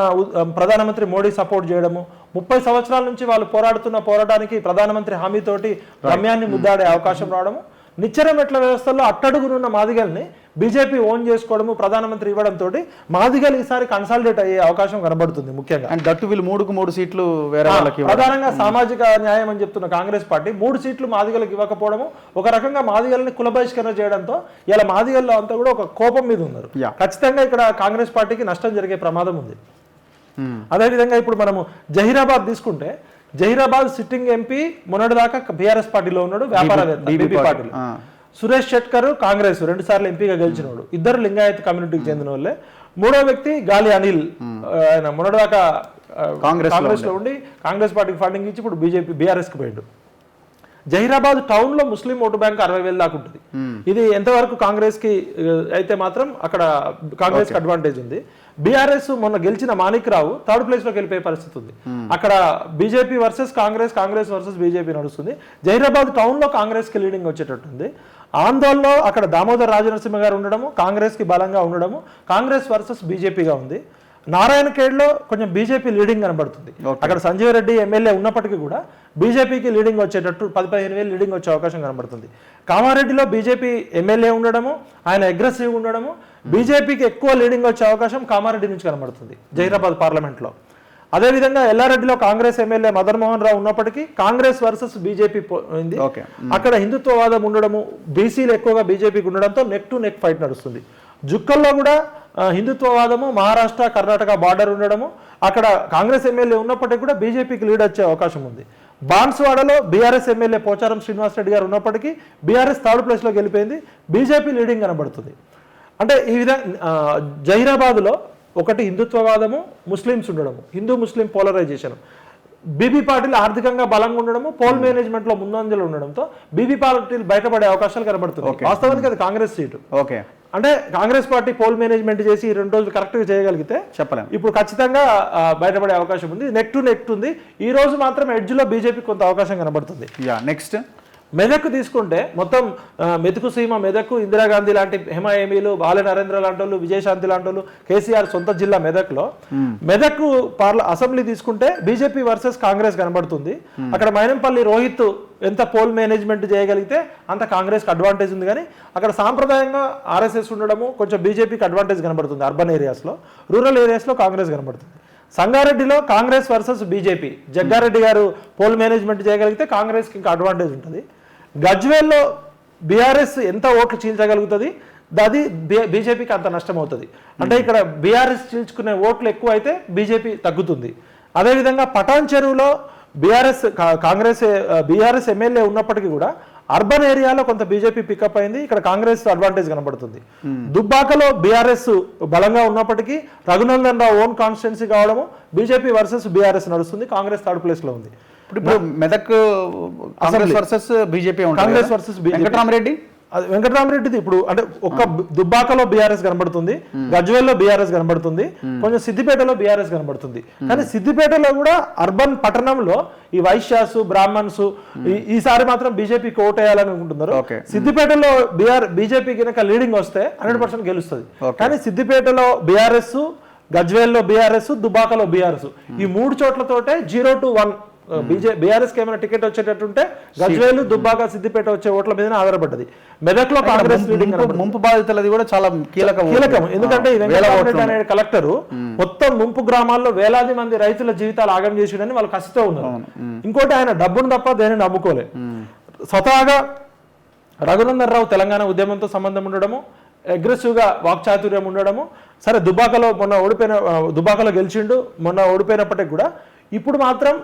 ప్రధానమంత్రి మోడీ సపోర్ట్ చేయడము, 30 సంవత్సరాల నుంచి వాళ్ళు పోరాడుతున్న పోరాటానికి ప్రధానమంత్రి హామీతోటి రమ్యాన్ని ముద్దాడే అవకాశం రావడము, నిచ్చెన మెట్ల వ్యవస్థలో అట్టడుగునున్న మాదిగల్ని బీజేపీ ఓన్ చేసుకోవడము, ప్రధానమంత్రి ఇవ్వడంతో మాదిగలు ఈసారి కన్సాలిడేట్ అయ్యే అవకాశం కనబడుతుంది. ముఖ్యంగా అండ్ దట్టు వీళ్ళు 3 సీట్లు వేరే వాళ్ళకి. ప్రధానంగా సామాజిక న్యాయం అని చెప్తున్న కాంగ్రెస్ పార్టీ 3 సీట్లు మాదిగలకు ఇవ్వకపోవడము, ఒక రకంగా మాదిగల్ని కుల బహిష్కరణ చేయడంతో ఇలా మాదిగల్లో అంతా కూడా ఒక కోపం మీద ఉన్నారు. ఖచ్చితంగా ఇక్కడ కాంగ్రెస్ పార్టీకి నష్టం జరిగే ప్రమాదం ఉంది. అదేవిధంగా ఇప్పుడు మనము జహీరాబాద్ తీసుకుంటే, జహీరాబాద్ సిట్టింగ్ ఎంపీ మొన్నటిదాకా బీఆర్ఎస్ పార్టీలో ఉన్నాడు, వ్యాపారవేత్త బీబీ పాటిల్. సురేష్ షెట్కర్ కాంగ్రెస్ 2 సార్లు ఎంపీగా గెలిచినవాడు, ఇద్దరు లింగాయత్ కమ్యూనిటీకి చెందిన వాళ్ళే. 3వ వ్యక్తి గాలి అనిల్, ఆయన మొన్నటిదాకా కాంగ్రెస్ లో ఉండి కాంగ్రెస్ పార్టీకి ఫండింగ్ ఇచ్చి ఇప్పుడు బీఆర్ఎస్ కి పోయాడు. జహీరాబాద్ టౌన్ లో ముస్లిం ఓటు బ్యాంక్ 60,000 దాకా ఉంటుంది. ఇది ఎంతవరకు కాంగ్రెస్ కి అయితే మాత్రం అక్కడ కాంగ్రెస్ కి అడ్వాంటేజ్ ఉంది. బీఆర్ఎస్ మొన్న గెలిచిన మాణిక్ రావు థర్డ్ ప్లేస్ లోకి వెళ్ళిపోయే పరిస్థితి ఉంది. అక్కడ BJP versus Congress, Congress versus BJP నడుస్తుంది. జహీరాబాద్ టౌన్ లో కాంగ్రెస్ కి లీడింగ్ వచ్చేటట్టుంది. ఆందోళనలో అక్కడ దామోదర్ రాజనరసింహ గారు ఉండడము, కాంగ్రెస్ కి బలంగా ఉండడము, కాంగ్రెస్ వర్సెస్ బీజేపీగా ఉంది. నారాయణఖేడ్లో కొంచెం బీజేపీ లీడింగ్ కనబడుతుంది. అక్కడ సంజీవ్ రెడ్డి ఎమ్మెల్యే ఉన్నప్పటికీ కూడా బీజేపీకి లీడింగ్ వచ్చేటట్టు 10-15,000 లీడింగ్ వచ్చే అవకాశం కనబడుతుంది. కామారెడ్డిలో బీజేపీ ఎమ్మెల్యే ఉండడము, ఆయన అగ్రెసివ్ ఉండడము, బీజేపీకి ఎక్కువ లీడింగ్ వచ్చే అవకాశం కామారెడ్డి నుంచి కనబడుతుంది జహీరాబాద్ పార్లమెంట్లో. అదేవిధంగా ఎల్లారెడ్డిలో కాంగ్రెస్ ఎమ్మెల్యే మదన్ మోహన్ రావు ఉన్నప్పటికీ కాంగ్రెస్ వర్సెస్ బీజేపీ పోయింది. అక్కడ హిందుత్వవాదం ఉండడము, బీసీలు ఎక్కువగా బీజేపీకి ఉండడంతో నెక్ టు నెక్ ఫైట్ నడుస్తుంది. జుక్కల్లో కూడా హిందుత్వవాదము, మహారాష్ట్ర కర్ణాటక బార్డర్ ఉండడము, అక్కడ కాంగ్రెస్ ఎమ్మెల్యే ఉన్నప్పటికీ కూడా బీజేపీకి లీడ్ వచ్చే అవకాశం ఉంది. బాన్స్వాడలో బీఆర్ఎస్ ఎమ్మెల్యే పోచారం శ్రీనివాస్ రెడ్డి గారు ఉన్నప్పటికీ బీఆర్ఎస్ థర్డ్ ప్లేస్లో గెలిపోయింది, బీజేపీ లీడింగ్ కనబడుతుంది. అంటే ఈ విధంగా జహీరాబాద్లో ఒకటి హిందుత్వవాదము, ముస్లిమ్స్ ఉండడము, హిందూ ముస్లిం పోలరైజేషన్, బీబీ పార్టీలు ఆర్థికంగా బలంగా ఉండడము, పోల్ మేనేజ్మెంట్ లో ముందంజలో ఉండడంతో బీబీ పార్టీలు బయటపడే అవకాశాలు కనబడుతుంది. వాస్తవానికి అది కాంగ్రెస్ సీటు. ఓకే, అంటే కాంగ్రెస్ పార్టీ పోల్ మేనేజ్మెంట్ చేసి 2 రోజులు కరెక్ట్ గా చేయగలిగితే చెప్పలేము, ఇప్పుడు ఖచ్చితంగా బయటపడే అవకాశం ఉంది. నెక్ టు నెక్ ఉంది. ఈ రోజు మాత్రం ఎడ్జ్ లో బీజేపీ కొంత అవకాశం కనబడుతుంది. నెక్స్ట్ మెదక్ తీసుకుంటే మొత్తం మెతుకు సీమ, మెదక్, ఇందిరాగాంధీ లాంటి హెమాయేమీలు, బాలె నరేంద్ర లాంటి వాళ్ళు, విజయశాంతి లాంటి వాళ్ళు, కేసీఆర్ సొంత జిల్లా మెదక్లో, మెదక్ అసెంబ్లీ తీసుకుంటే బీజేపీ వర్సెస్ కాంగ్రెస్ కనబడుతుంది. అక్కడ మైనంపల్లి రోహిత్ ఎంత పోల్ మేనేజ్మెంట్ చేయగలిగితే అంత కాంగ్రెస్కి అడ్వాంటేజ్ ఉంది. కానీ అక్కడ సాంప్రదాయంగా ఆర్ఎస్ఎస్ ఉండడము కొంచెం బీజేపీకి అడ్వాంటేజ్ కనబడుతుంది. అర్బన్ ఏరియాస్లో, రూరల్ ఏరియాస్లో కాంగ్రెస్ కనబడుతుంది. సంగారెడ్డిలో కాంగ్రెస్ వర్సెస్ బీజేపీ, జగ్గారెడ్డి గారు పోల్ మేనేజ్మెంట్ చేయగలిగితే కాంగ్రెస్కి ఇంకా అడ్వాంటేజ్ ఉంటుంది. గజ్వేల్లో బీఆర్ఎస్ ఎంత ఓట్లు చీల్చగలుగుతుంది, అది బీజేపీకి అంత నష్టం అవుతుంది. అంటే ఇక్కడ బీఆర్ఎస్ చీల్చుకునే ఓట్లు ఎక్కువ అయితే బీజేపీ తగ్గుతుంది. అదేవిధంగా పటాన్ చెరువులో బీఆర్ఎస్ ఎమ్మెల్యే ఉన్నప్పటికీ కూడా అర్బన్ ఏరియాలో కొంత బీజేపీ పికప్ అయింది, ఇక్కడ కాంగ్రెస్ అడ్వాంటేజ్ కనబడుతుంది. దుబ్బాకలో బీఆర్ఎస్ బలంగా ఉన్నప్పటికీ రఘునందన్ రావు ఓన్ కాన్స్టిట్యున్సీ కావడము, బీజేపీ వర్సెస్ బీఆర్ఎస్ నడుస్తుంది, కాంగ్రెస్ థర్డ్ ప్లేస్ లో ఉంది. ఇప్పుడు Medak Congress versus BJP, Congress versus వెంకటరామరెడ్డిది ఇప్పుడు అంటే ఒక్క దుబ్బాకలో బీఆర్ఎస్ కనబడుతుంది, గజ్వేల్లో బీఆర్ఎస్ కనబడుతుంది, కొంచెం సిద్దిపేటలో బీఆర్ఎస్ కనబడుతుంది. కానీ సిద్దిపేటలో కూడా అర్బన్ పట్టణంలో ఈ వైశ్యాసు, బ్రాహ్మణ్స్ ఈసారి మాత్రం బీజేపీకి ఓటేయాలని అనుకుంటున్నారు. సిద్దిపేటలో బీజేపీ కనుక లీడింగ్ వస్తే 100% గెలుస్తుంది. కానీ సిద్దిపేటలో బీఆర్ఎస్, గజ్వేల్లో బీఆర్ఎస్, దుబ్బాకలో బీఆర్ఎస్, ఈ 3 చోట్లతోటే 0 to 1 బీఆర్ఎస్ కి ఏమైనా టికెట్ వచ్చేటట్టుంటే గజ్వేలు, దుబ్బాక, సిద్దిపేట వచ్చే ఓట్ల మీద ఆధారపడ్డది. మెదక్ లో కాంగ్రెస్ ముంపు బాధితులది కూడా చాలా కీలకం. ఎందుకంటే అనే కలెక్టర్ మొత్తం ముంపు గ్రామాల్లో వేలాది మంది రైతుల జీవితాలు ఆగం చేసిండని వాళ్ళు కసితో ఉన్నారు. ఇంకోటి ఆయన డబ్బును తప్ప దేనిని నమ్ముకోలే. స్వతహాగా రఘునందన్ రావు తెలంగాణ ఉద్యమంతో సంబంధం ఉండడము, అగ్రెసివ్ గా వాక్చాతుర్యం ఉండడము. సరే దుబ్బాకలో గెలిచిండు, మొన్న ఓడిపోయినప్పటికీ కూడా ఇప్పుడు మాత్రం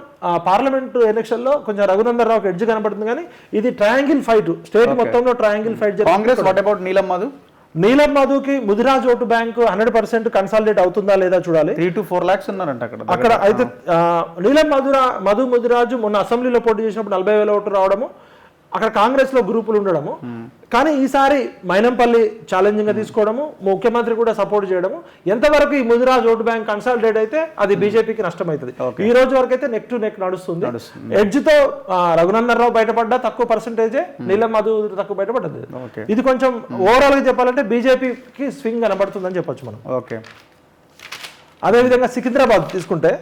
పార్లమెంట్ ఎలక్షన్ లో కొంచెం రఘునందన్ రావుకి ఎడ్జ్ కనబడుతుంది. కానీ ఇది ట్రయాంగిల్ ఫైట్, స్టేట్ మొత్తంలో triangle fight. Congress what about నీలం మధుకి ముదిరాజ్ ఓటు బ్యాంకు 100% కన్సాలిడేట్ అవుతుందా లేదా చూడాలి. 3 to 4 lakhs ఉన్నారంట అక్కడ. అయితే నీలం మధు ముదిరాజు మొన్న అసెంబ్లీలో పోటీ చేసినప్పుడు 40,000 ఓట్లు రావడము, అక్కడ కాంగ్రెస్ లో గ్రూపులు ఉండడము. కానీ ఈసారి మైనంపల్లి ఛాలెంజింగ్ గా తీసుకోవడము, ముఖ్యమంత్రి కూడా సపోర్ట్ చేయడము, ఎంతవరకు ఈ ముదిరాజ్ ఓటు బ్యాంక్ కన్సాలిడేట్ అయితే అది బీజేపీకి నష్టం అవుతుంది. ఈ రోజు వరకు అయితే నెక్ టు నెక్ నడుస్తుంది. ఎడ్జ్ తో రఘునందన్ రావు బయటపడ్డా తక్కువ పర్సెంటేజే, నీలం మధు తక్కువ బయటపడ్డది. ఇది కొంచెం ఓవరాల్ గా చెప్పాలంటే బీజేపీకి స్వింగ్ కనబడుతుందని చెప్పొచ్చు మనం. అదేవిధంగా సికింద్రాబాద్ తీసుకుంటే,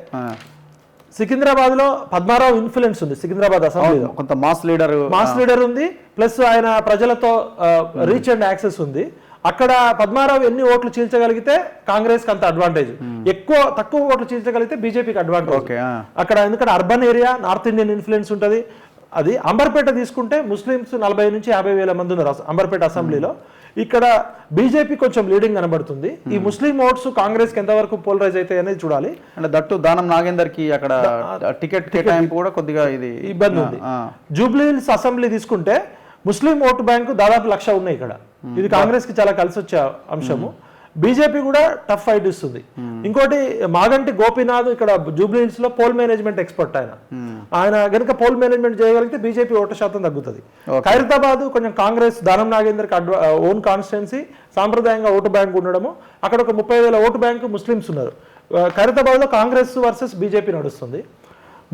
సికింద్రాబాద్ లో పద్మారావు ఇన్ఫ్లుయెన్స్ ఉంది. సికింద్రాబాద్ అసెంబ్లీలో కొంత మాస్ లీడర్ ఉంది, ప్లస్ ఆయన ప్రజలతో రీచ్ అండ్ యాక్సెస్ ఉంది. అక్కడ పద్మారావు ఎన్ని ఓట్లు చీల్చగలిగితే కాంగ్రెస్ కి అంత అడ్వాంటేజ్, తక్కువ ఓట్లు చీల్చగలిగితే బీజేపీకి అడ్వాంటేజ్ అక్కడ. ఎందుకంటే urban area, north Indian influence ఉంటుంది. అది అంబర్పేట తీసుకుంటే ముస్లిమ్స్ 40 నుంచి 50,000 మంది ఉన్నారు అంబర్పేట అసెంబ్లీలో. ఇక్కడ బీజేపీ కొంచెం లీడింగ్ కనబడుతుంది. ఈ ముస్లిం ఓట్స్ కాంగ్రెస్ కి ఎంతవరకు పోలరైజ్ అవుతాయి అనేది చూడాలి. అంటే దట్టు దానం నాగేందర్ కి అక్కడ టికెట్ కేటాయింపు కూడా కొద్దిగా ఇది ఇబ్బంది ఉంది. జూబ్లీ హిల్స్ అసెంబ్లీ తీసుకుంటే ముస్లిం ఓటు బ్యాంకు దాదాపు 1,00,000 ఉన్నాయి ఇక్కడ. ఇది కాంగ్రెస్ కి చాలా కలిసి వచ్చే అంశము. బీజేపీ కూడా టఫ్ ఫైట్ ఇస్తుంది. ఇంకోటి మాగంటి గోపీనాథ్ ఇక్కడ జూబ్లీ హిల్స్ లో పోల్ మేనేజ్మెంట్ ఎక్స్పర్ట్ ఆయన గనుక పోల్ మేనేజ్మెంట్ చేయగలిగితే బీజేపీ ఓటు శాతం తగ్గుతుంది. ఖైరతాబాద్ కొంచెం కాంగ్రెస్ దానం నాగేందర్కి ఓన్ కాన్స్టిట్యున్సీ, సాంప్రదాయంగా ఓటు బ్యాంక్ ఉండడము, అక్కడ ఒక 30,000 ఓటు బ్యాంకు ముస్లిమ్స్ ఉన్నారు. ఖైరతాబాద్ లో కాంగ్రెస్ వర్సెస్ బీజేపీ నడుస్తుంది.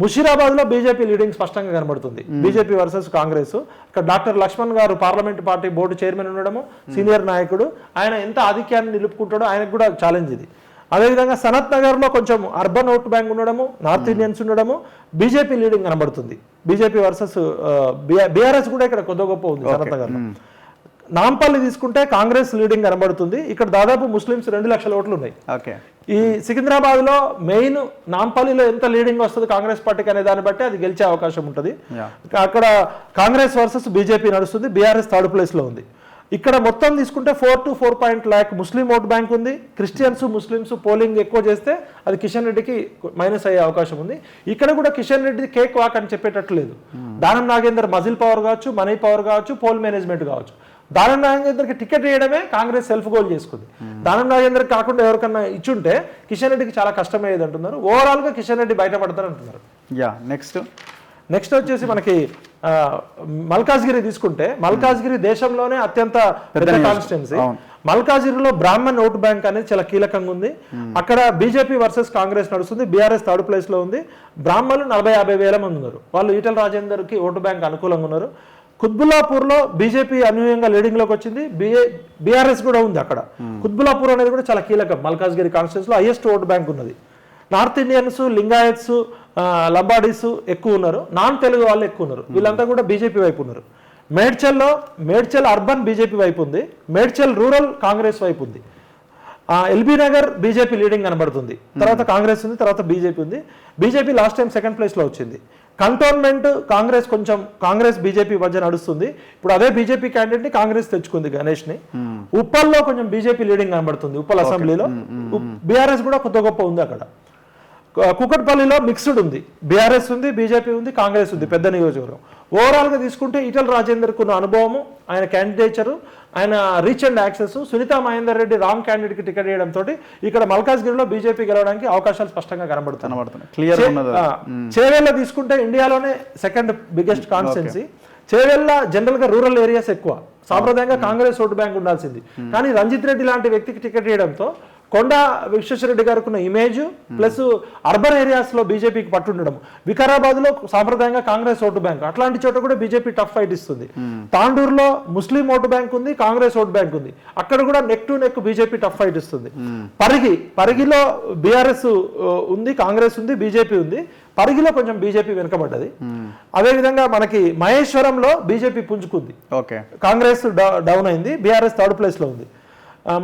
ముషీరాబాద్ లో బీజేపీ లీడింగ్ స్పష్టంగా కనబడుతుంది, బీజేపీ వర్సెస్ కాంగ్రెస్. ఇక్కడ డాక్టర్ లక్ష్మణ్ గారు పార్లమెంట్ పార్టీ బోర్డు చైర్మన్ ఉండడము, సీనియర్ నాయకుడు, ఆయన ఎంత ఆధిక్యాన్ని నిలుపుకుంటాడో ఆయనకు కూడా ఛాలెంజ్ ఇది. అదేవిధంగా సనత్ నగర్ లో కొంచెం అర్బన్ ఓట్ బ్యాంక్ ఉండడము, నార్త్ ఇండియన్స్ ఉండడము, బీజేపీ లీడింగ్ కనబడుతుంది. బీజేపీ వర్సెస్ బీఆర్ఎస్ కూడా ఇక్కడ కొద్ది గొప్ప ఉంది సనత్ నగర్ లో. నాంపల్లి తీసుకుంటే కాంగ్రెస్ లీడింగ్ కనబడుతుంది. ఇక్కడ దాదాపు ముస్లిమ్స్ 2 లక్షల ఓట్లు ఉన్నాయి. ఈ సికింద్రాబాద్ లో మెయిన్ నాంపల్లిలో ఎంత లీడింగ్ వస్తుంది కాంగ్రెస్ పార్టీకి అనే దాన్ని బట్టి అది గెలిచే అవకాశం ఉంటుంది. అక్కడ కాంగ్రెస్ వర్సెస్ బీజేపీ నడుస్తుంది, బీఆర్ఎస్ థర్డ్ ప్లేస్ లో ఉంది. ఇక్కడ మొత్తం తీసుకుంటే 4 to 4 lakh Muslim vote bank ఉంది. క్రిస్టియన్స్ ముస్లిమ్స్ పోలింగ్ ఎక్కువ చేస్తే అది కిషన్ రెడ్డికి మైనస్ అయ్యే అవకాశం ఉంది. ఇక్కడ కూడా కిషన్ రెడ్డి కేక్ వాక్ అని చెప్పేటట్లు లేదు. దానం నాగేందర్ మజిల్ పవర్ కావచ్చు, మనీ పవర్ కావచ్చు, పోల్ మేనేజ్మెంట్ కావచ్చు. దానం నాగేందర్కి టికెట్ వేయడమే కాంగ్రెస్ సెల్ఫ్ గోల్ చేసుకుంది. దానం నాగేందర్ కాకుండా ఎవరికన్నా ఇచ్చుంటే కిషన్ రెడ్డికి చాలా కష్టమయ్యేది అంటున్నారు. ఓవరాల్ గా కిషన్ రెడ్డి బయటపడతారు అంటున్నారు. నెక్స్ట్ వచ్చేసి మనకి మల్కాజ్గిరి తీసుకుంటే, మల్కాజ్గిరి దేశంలోనే అత్యంత పెద్ద కాన్స్టిట్యున్సీ. మల్కాజ్గిరిలో బ్రాహ్మణ్ ఓటు బ్యాంక్ అనేది చాలా కీలకంగా ఉంది. అక్కడ బీజేపీ వర్సెస్ కాంగ్రెస్ నడుస్తుంది, బీఆర్ఎస్ థర్డ్ ప్లేస్ లో ఉంది. బ్రాహ్మణులు 40-50 వేల మంది ఉన్నారు. వాళ్ళు ఈటల రాజేందర్ కి ఓటు బ్యాంక్ అనుకూలంగా ఉన్నారు. కుత్బుల్లాపూర్ లో బీజేపీ అనూహ్యంగా లీడింగ్ లోకి వచ్చింది, బీఆర్ఎస్ కూడా ఉంది అక్కడ. కుత్బుల్లాపూర్ అనేది కూడా చాలా కీలకం, మల్కాజ్గిరి కాన్స్టిట్యున్సీ లో హైయెస్ట్ ఓటు బ్యాంక్ ఉన్నది. నార్త్ ఇండియన్స్, లింగాయత్స్, లంబాడీస్ ఎక్కువ ఉన్నారు, నాన్ తెలుగు వాళ్ళు ఎక్కువ ఉన్నారు. వీళ్ళంతా కూడా బీజేపీ వైపు ఉన్నారు. మేడ్చల్ అర్బన్ బీజేపీ వైపు ఉంది, మేడ్చల్ రూరల్ కాంగ్రెస్ వైపు ఉంది. ఎల్బీ నగర్ బీజేపీ లీడింగ్ కనబడుతుంది, తర్వాత కాంగ్రెస్ ఉంది, తర్వాత బీజేపీ ఉంది. BJP last time second place లో వచ్చింది. కంటోన్మెంట్ కాంగ్రెస్ కొంచెం కాంగ్రెస్ బీజేపీ మధ్య నడుస్తుంది. ఇప్పుడు అదే బీజేపీ క్యాండిడేట్ ని కాంగ్రెస్ తెచ్చుకుంది, గణేష్ ని. ఉప్పల్లో కొంచెం బీజేపీ లీడింగ్ కనబడుతుంది, ఉప్పల్ అసెంబ్లీలో. బీఆర్ఎస్ కూడా కొద్ది గొప్ప ఉంది అక్కడ. కుకట్పల్లిలో మిక్స్డ్ ఉంది, బీఆర్ఎస్ ఉంది, బీజేపీ ఉంది, కాంగ్రెస్ ఉంది, పెద్ద నియోజకవర్గం. ఓవరాల్ గా తీసుకుంటే ఈటల రాజేందర్కు ఉన్న అనుభవము, ఆయన క్యాండిడేచరు, ఆయన reach and access, Sunitha Mahender Reddy రామ్ క్యాండిడేట్ కి టికెట్ వేయడంతో ఇక్కడ మల్కాజ్గిరిలో బీజేపీ గెలవడానికి అవకాశాలు స్పష్టంగా కనబడుతున్నాయి. చేవెళ్ళ తీసుకుంటే ఇండియాలోనే second biggest constituency. Chevella general గా రూరల్ ఏరియాస్ ఎక్కువ, సాంప్రదాయంగా కాంగ్రెస్ ఓటు బ్యాంక్ ఉండాల్సింది. కానీ రంజిత్ రెడ్డి లాంటి వ్యక్తికి టికెట్ వేయడంతో కొండా విశ్వేశ్వరరెడ్డి గారికి ఉన్న ఇమేజ్ ప్లస్ అర్బన్ ఏరియాస్ లో బీజేపీకి పట్టుండడం. వికారాబాద్ లో సాంప్రదాయంగా కాంగ్రెస్ ఓటు బ్యాంక్, అట్లాంటి చోట కూడా బీజేపీ టఫ్ ఫైట్ ఇస్తుంది. తాండూరులో ముస్లిం ఓటు బ్యాంక్ ఉంది, కాంగ్రెస్ ఓటు బ్యాంక్ ఉంది, అక్కడ కూడా neck to neck BJP tough fight ఇస్తుంది. పరిగిలో బీఆర్ఎస్ ఉంది, కాంగ్రెస్ ఉంది, బీజేపీ ఉంది. పరిగిలో కొంచెం బీజేపీ వెనుకబడ్డది. అదేవిధంగా మనకి మహేశ్వరంలో బీజేపీ పుంజుకుంది, కాంగ్రెస్ డౌన్ అయింది, బీఆర్ఎస్ థర్డ్ ప్లేస్ లో ఉంది.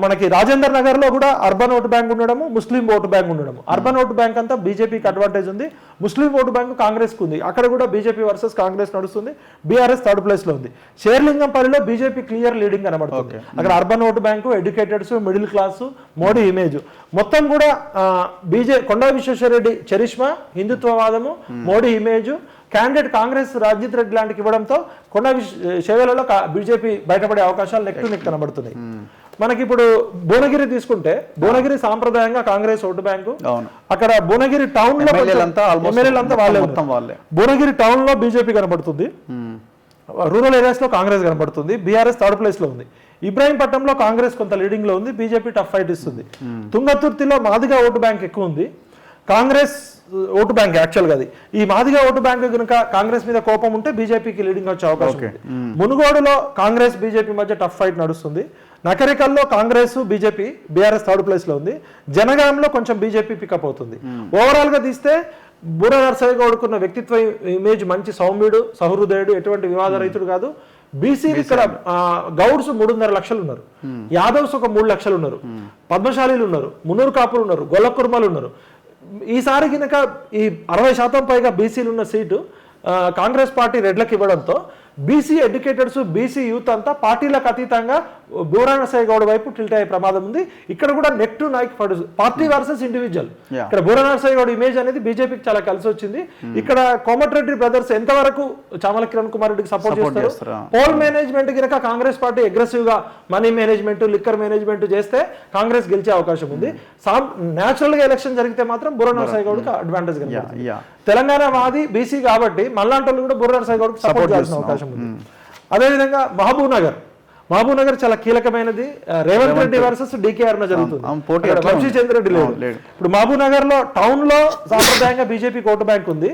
మనకి రాజేందర్ నగర్ లో కూడా అర్బన్ ఓటు బ్యాంక్ ఉండడము, ముస్లిం ఓటు బ్యాంక్ ఉండడము. అర్బన్ ఓటు బ్యాంక్ అంతా బీజేపీకి అడ్వాంటేజ్ ఉంది, ముస్లిం ఓటు బ్యాంక్ కాంగ్రెస్ కు ఉంది. అక్కడ కూడా బీజేపీ వర్సెస్ కాంగ్రెస్ నడుస్తుంది, బీఆర్ఎస్ థర్డ్ ప్లేస్ లో ఉంది. షేర్లింగంపల్లిలో బీజేపీ క్లియర్ లీడింగ్ కనబడుతుంది. అక్కడ urban vote bank, educateds, middle class, Modi image మొత్తం కూడా కొండా విశ్వేశ్వరరెడ్డి చరిష్మా, హిందుత్వవాదము, మోడీ ఇమేజ్, క్యాండిడేట్ కాంగ్రెస్ రంజిత్ రెడ్డి లాంటికి ఇవ్వడంతో చేవెళ్లలో బీజేపీ బయటపడే అవకాశాలు నెక్ టు నెక్ కనబడుతున్నాయి. మనకి ఇప్పుడు భువనగిరి తీసుకుంటే, భువనగిరి సాంప్రదాయంగా కాంగ్రెస్ ఓటు బ్యాంకు. అక్కడ భువనగిరి టౌన్ లో ఎమ్మెల్యేలంతా వాళ్ళే. భువనగిరి టౌన్ లో బీజేపీ కనబడుతుంది, రూరల్ ఏరియాస్ లో కాంగ్రెస్ కనబడుతుంది, బీఆర్ఎస్ థర్డ్ ప్లేస్ లో ఉంది. ఇబ్రాహీంపట్నంలో కాంగ్రెస్ కొంత లీడింగ్ లో ఉంది, బీజేపీ టఫ్ ఫైట్ ఇస్తుంది. తుంగతుర్తిలో మాదిగా ఓటు బ్యాంక్ ఎక్కువ ఉంది, కాంగ్రెస్ ఓటు బ్యాంక్ యాక్చువల్ గా అది. ఈ మాదిగా ఓటు బ్యాంక్ కనుక కాంగ్రెస్ మీద కోపం ఉంటే బీజేపీకి లీడింగ్ వచ్చే అవకాశం ఉంది. మునుగోడులో కాంగ్రెస్ బీజేపీ మధ్య టఫ్ ఫైట్ నడుస్తుంది. నకరికల్లో Congress BJP, BRS third place లో ఉంది. జనగాంలో కొంచెం బీజేపీ పికప్ అవుతుంది. ఓవరాల్ గా తీస్తే బూర నర్సయ్య గౌడ్కున్న వ్యక్తిత్వ ఇమేజ్ మంచి, సౌమ్యుడు, సహృదయుడు, ఎటువంటి వివాద రైతుడు కాదు. బీసీలు ఇక్కడ గౌడ్స్ 3.5 లక్షలు ఉన్నారు, యాదవ్స్ ఒక 3 లక్షలు ఉన్నారు, పద్మశాలీలు ఉన్నారు, మున్నూరు కాపులు ఉన్నారు, గొల్ల కుర్మలు ఉన్నారు. ఈసారి కనుక ఈ 60% పైగా బీసీలు ఉన్న సీటు కాంగ్రెస్ పార్టీ రెడ్లకు ఇవ్వడంతో బీసీ ఎడ్యుకేటెడ్స్, బీసీ యూత్ అంతా పార్టీలకు అతీతంగా బూరా నరసయ్య గౌడ్ వైపు టిల్ట్ అయ్యే ప్రమాదం ఉంది. ఇక్కడ కూడా neck to Nike party versus individual. ఇక్కడ బూరా నరసయ్య గౌడ్ ఇమేజ్ అనేది బీజేపీకి చాలా కలిసి వచ్చింది. ఇక్కడ కోమటిరెడ్డి బ్రదర్స్ ఎంతవరకు చామల కిరణ్ కుమార్ రెడ్డికి సపోర్ట్ చేస్తారు. పోల్ మేనేజ్మెంట్ గినక కాంగ్రెస్ పార్టీ అగ్రెసివ్ గా మనీ మేనేజ్మెంట్, లిక్కర్ మేనేజ్మెంట్ చేస్తే కాంగ్రెస్ గెలిచే అవకాశం ఉంది. నేచురల్ గా ఎలక్షన్ జరిగితే మాత్రం బూరా నరసయ్య గౌడ్కి అడ్వాంటేజ్ కనిపిస్తుంది. తెలంగాణ వాది బీసీ కాబట్టి మళ్ళాంటి కూడా బూరా నరసయ్య గౌడ్కి సపోర్ట్ చేయాల్సిన అవకాశం ఉంది. అదేవిధంగా మహబూబ్ నగర్ చాలా కీలకమైనది. రేవంత్ రెడ్డి వర్సెస్ డికేఆర్ జరుగుతుంది. వంశీచంద్ర రెడ్డి లేదు. ఇప్పుడు మహబూబ్ నగర్ లో టౌన్ లో సాంప్రదాయంగా బీజేపీ ఓటు బ్యాంక్ ఉంది.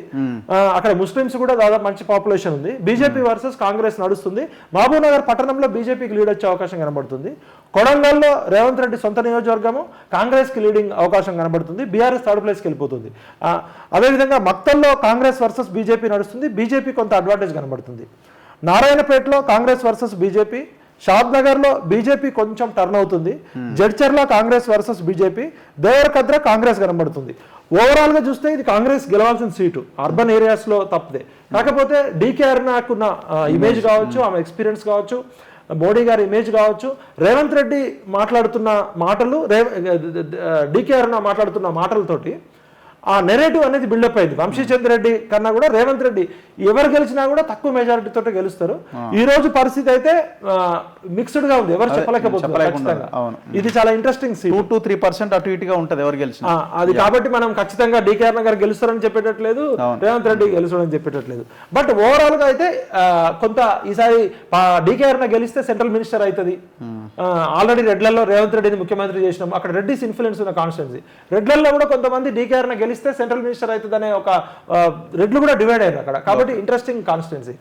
అక్కడ ముస్లిమ్స్ కూడా దాదాపు మంచి పాపులేషన్ ఉంది. బీజేపీ వర్సెస్ కాంగ్రెస్ నడుస్తుంది. మహబూబ్ నగర్ పట్టణంలో బీజేపీకి లీడ్ వచ్చే అవకాశం కనబడుతుంది. కొడంగల్లో రేవంత్ రెడ్డి సొంత నియోజకవర్గము, కాంగ్రెస్ కి లీడింగ్ అవకాశం కనబడుతుంది. బీఆర్ఎస్ థర్డ్ ప్లేస్కి వెళ్ళిపోతుంది. అదేవిధంగా మక్తల్లో కాంగ్రెస్ వర్సెస్ బీజేపీ నడుస్తుంది. బీజేపీ కొంత అడ్వాంటేజ్ కనబడుతుంది. నారాయణపేటలో కాంగ్రెస్ వర్సెస్ బీజేపీ, షాద్ నగర్ లో బీజేపీ కొంచెం టర్న్ అవుతుంది. జడ్చర్ల కాంగ్రెస్ వర్సెస్ బీజేపీ, దేవరకద్ర కాంగ్రెస్ కనబడుతుంది. ఓవరాల్ గా చూస్తే ఇది కాంగ్రెస్ గెలవాల్సిన సీటు. అర్బన్ ఏరియాస్ లో తప్పదే. కాకపోతే డీకేఆర్ నాకున్న ఇమేజ్ కావచ్చు, ఆమె ఎక్స్పీరియన్స్ కావచ్చు, మోడీ గారి ఇమేజ్ కావచ్చు, రేవంత్ రెడ్డి మాట్లాడుతున్న మాటలు, డీకేఆర్ మాట్లాడుతున్న మాటలతోటి ఆ నెరేటివ్ అనేది బిల్డప్ అయింది. వంశీచంద్ర రెడ్డి కన్నా కూడా రేవంత్ రెడ్డి ఎవరు గెలిచినా కూడా తక్కువ మెజారిటీ తోటి గెలుస్తారు. ఈ రోజు పరిస్థితి అయితే మిక్స్డ్ గా ఉంది, ఎవరు చెప్పలేకపోతున్నారు. ఇది చాలా ఇంట్రెస్టింగ్. 2-3% అటు ఇటుగా ఉంటది ఎవరు గెలిచినా. అది కాబట్టి మనం ఖచ్చితంగా డికేఆర్ నగర్ గెలుస్తారని చెప్పేటట్లేదు, రేవంత్ రెడ్డి గెలుస్తారని చెప్పేటట్లేదు. బట్ ఓవరాల్ గా అయితే కొంత ఈసారి డికేఆర్ గెలిస్తే సెంట్రల్ మినిస్టర్ అవుతుంది. ఆల్రెడీ రెడ్లలో రేవంత్ రెడ్డిని ముఖ్యమంత్రి చేసినాం. అక్కడ రెడ్డిస్ ఇన్ఫ్లుయెన్స్ ఉన్న కాన్స్టిట్యున్సీ. రెడ్లలో కూడా కొంతమంది డికేఆర్ గెలిస్తే సెంట్రల్ మినిస్టర్ అవుతుంది అనే ఒక రెడ్లు కూడా డివైడ్ అయ్యారు అక్కడ. కాబట్టి ఇంట్రెస్టింగ్ కాన్స్టిట్యున్సీ.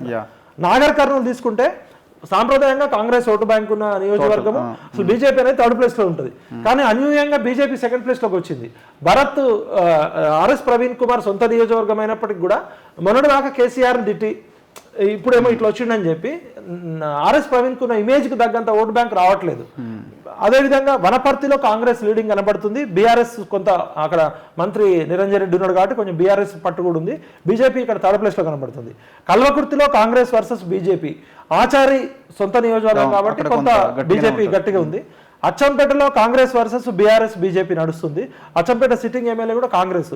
నాగర్ కర్నూలు తీసుకుంటే సాంప్రదాయంగా కాంగ్రెస్ ఓటు బ్యాంక్ ఉన్న నియోజకవర్గము. అసలు బీజేపీ అనేది థర్డ్ ప్లేస్ లో ఉంటుంది. కానీ అన్యూయంగా బీజేపీ సెకండ్ ప్లేస్ లోకి వచ్చింది. భరత్ ఆర్ఎస్ ప్రవీణ్ కుమార్ సొంత నియోజకవర్గం అయినప్పటికీ కూడా మొన్నటి దాకా కేసీఆర్ తిట్టి ఇప్పుడేమో ఇట్లా వచ్చిండని చెప్పి ఆర్ఎస్ ప్రవీణ్ కున్న ఇమేజ్ కు తగ్గంత ఓటు బ్యాంక్ రావట్లేదు. అదేవిధంగా వనపర్తిలో కాంగ్రెస్ లీడింగ్ కనబడుతుంది. బీఆర్ఎస్ కొంత అక్కడ మంత్రి నిరంజన్ రెడ్డి ఉన్నాడు కాబట్టి కొంచెం బీఆర్ఎస్ పట్టు కూడా ఉంది. బీజేపీ ఇక్కడ థర్డ్ ప్లేస్ లో కనబడుతుంది. కల్వకుర్తిలో కాంగ్రెస్ వర్సెస్ బీజేపీ, ఆచారి సొంత నియోజకవర్గం కాబట్టి కొంత బీజేపీ గట్టిగా ఉంది. అచ్చంపేటలో కాంగ్రెస్ వర్సెస్ బీఆర్ఎస్ బీజేపీ నడుస్తుంది. అచ్చంపేట సిట్టింగ్ ఎమ్మెల్యే కూడా కాంగ్రెస్.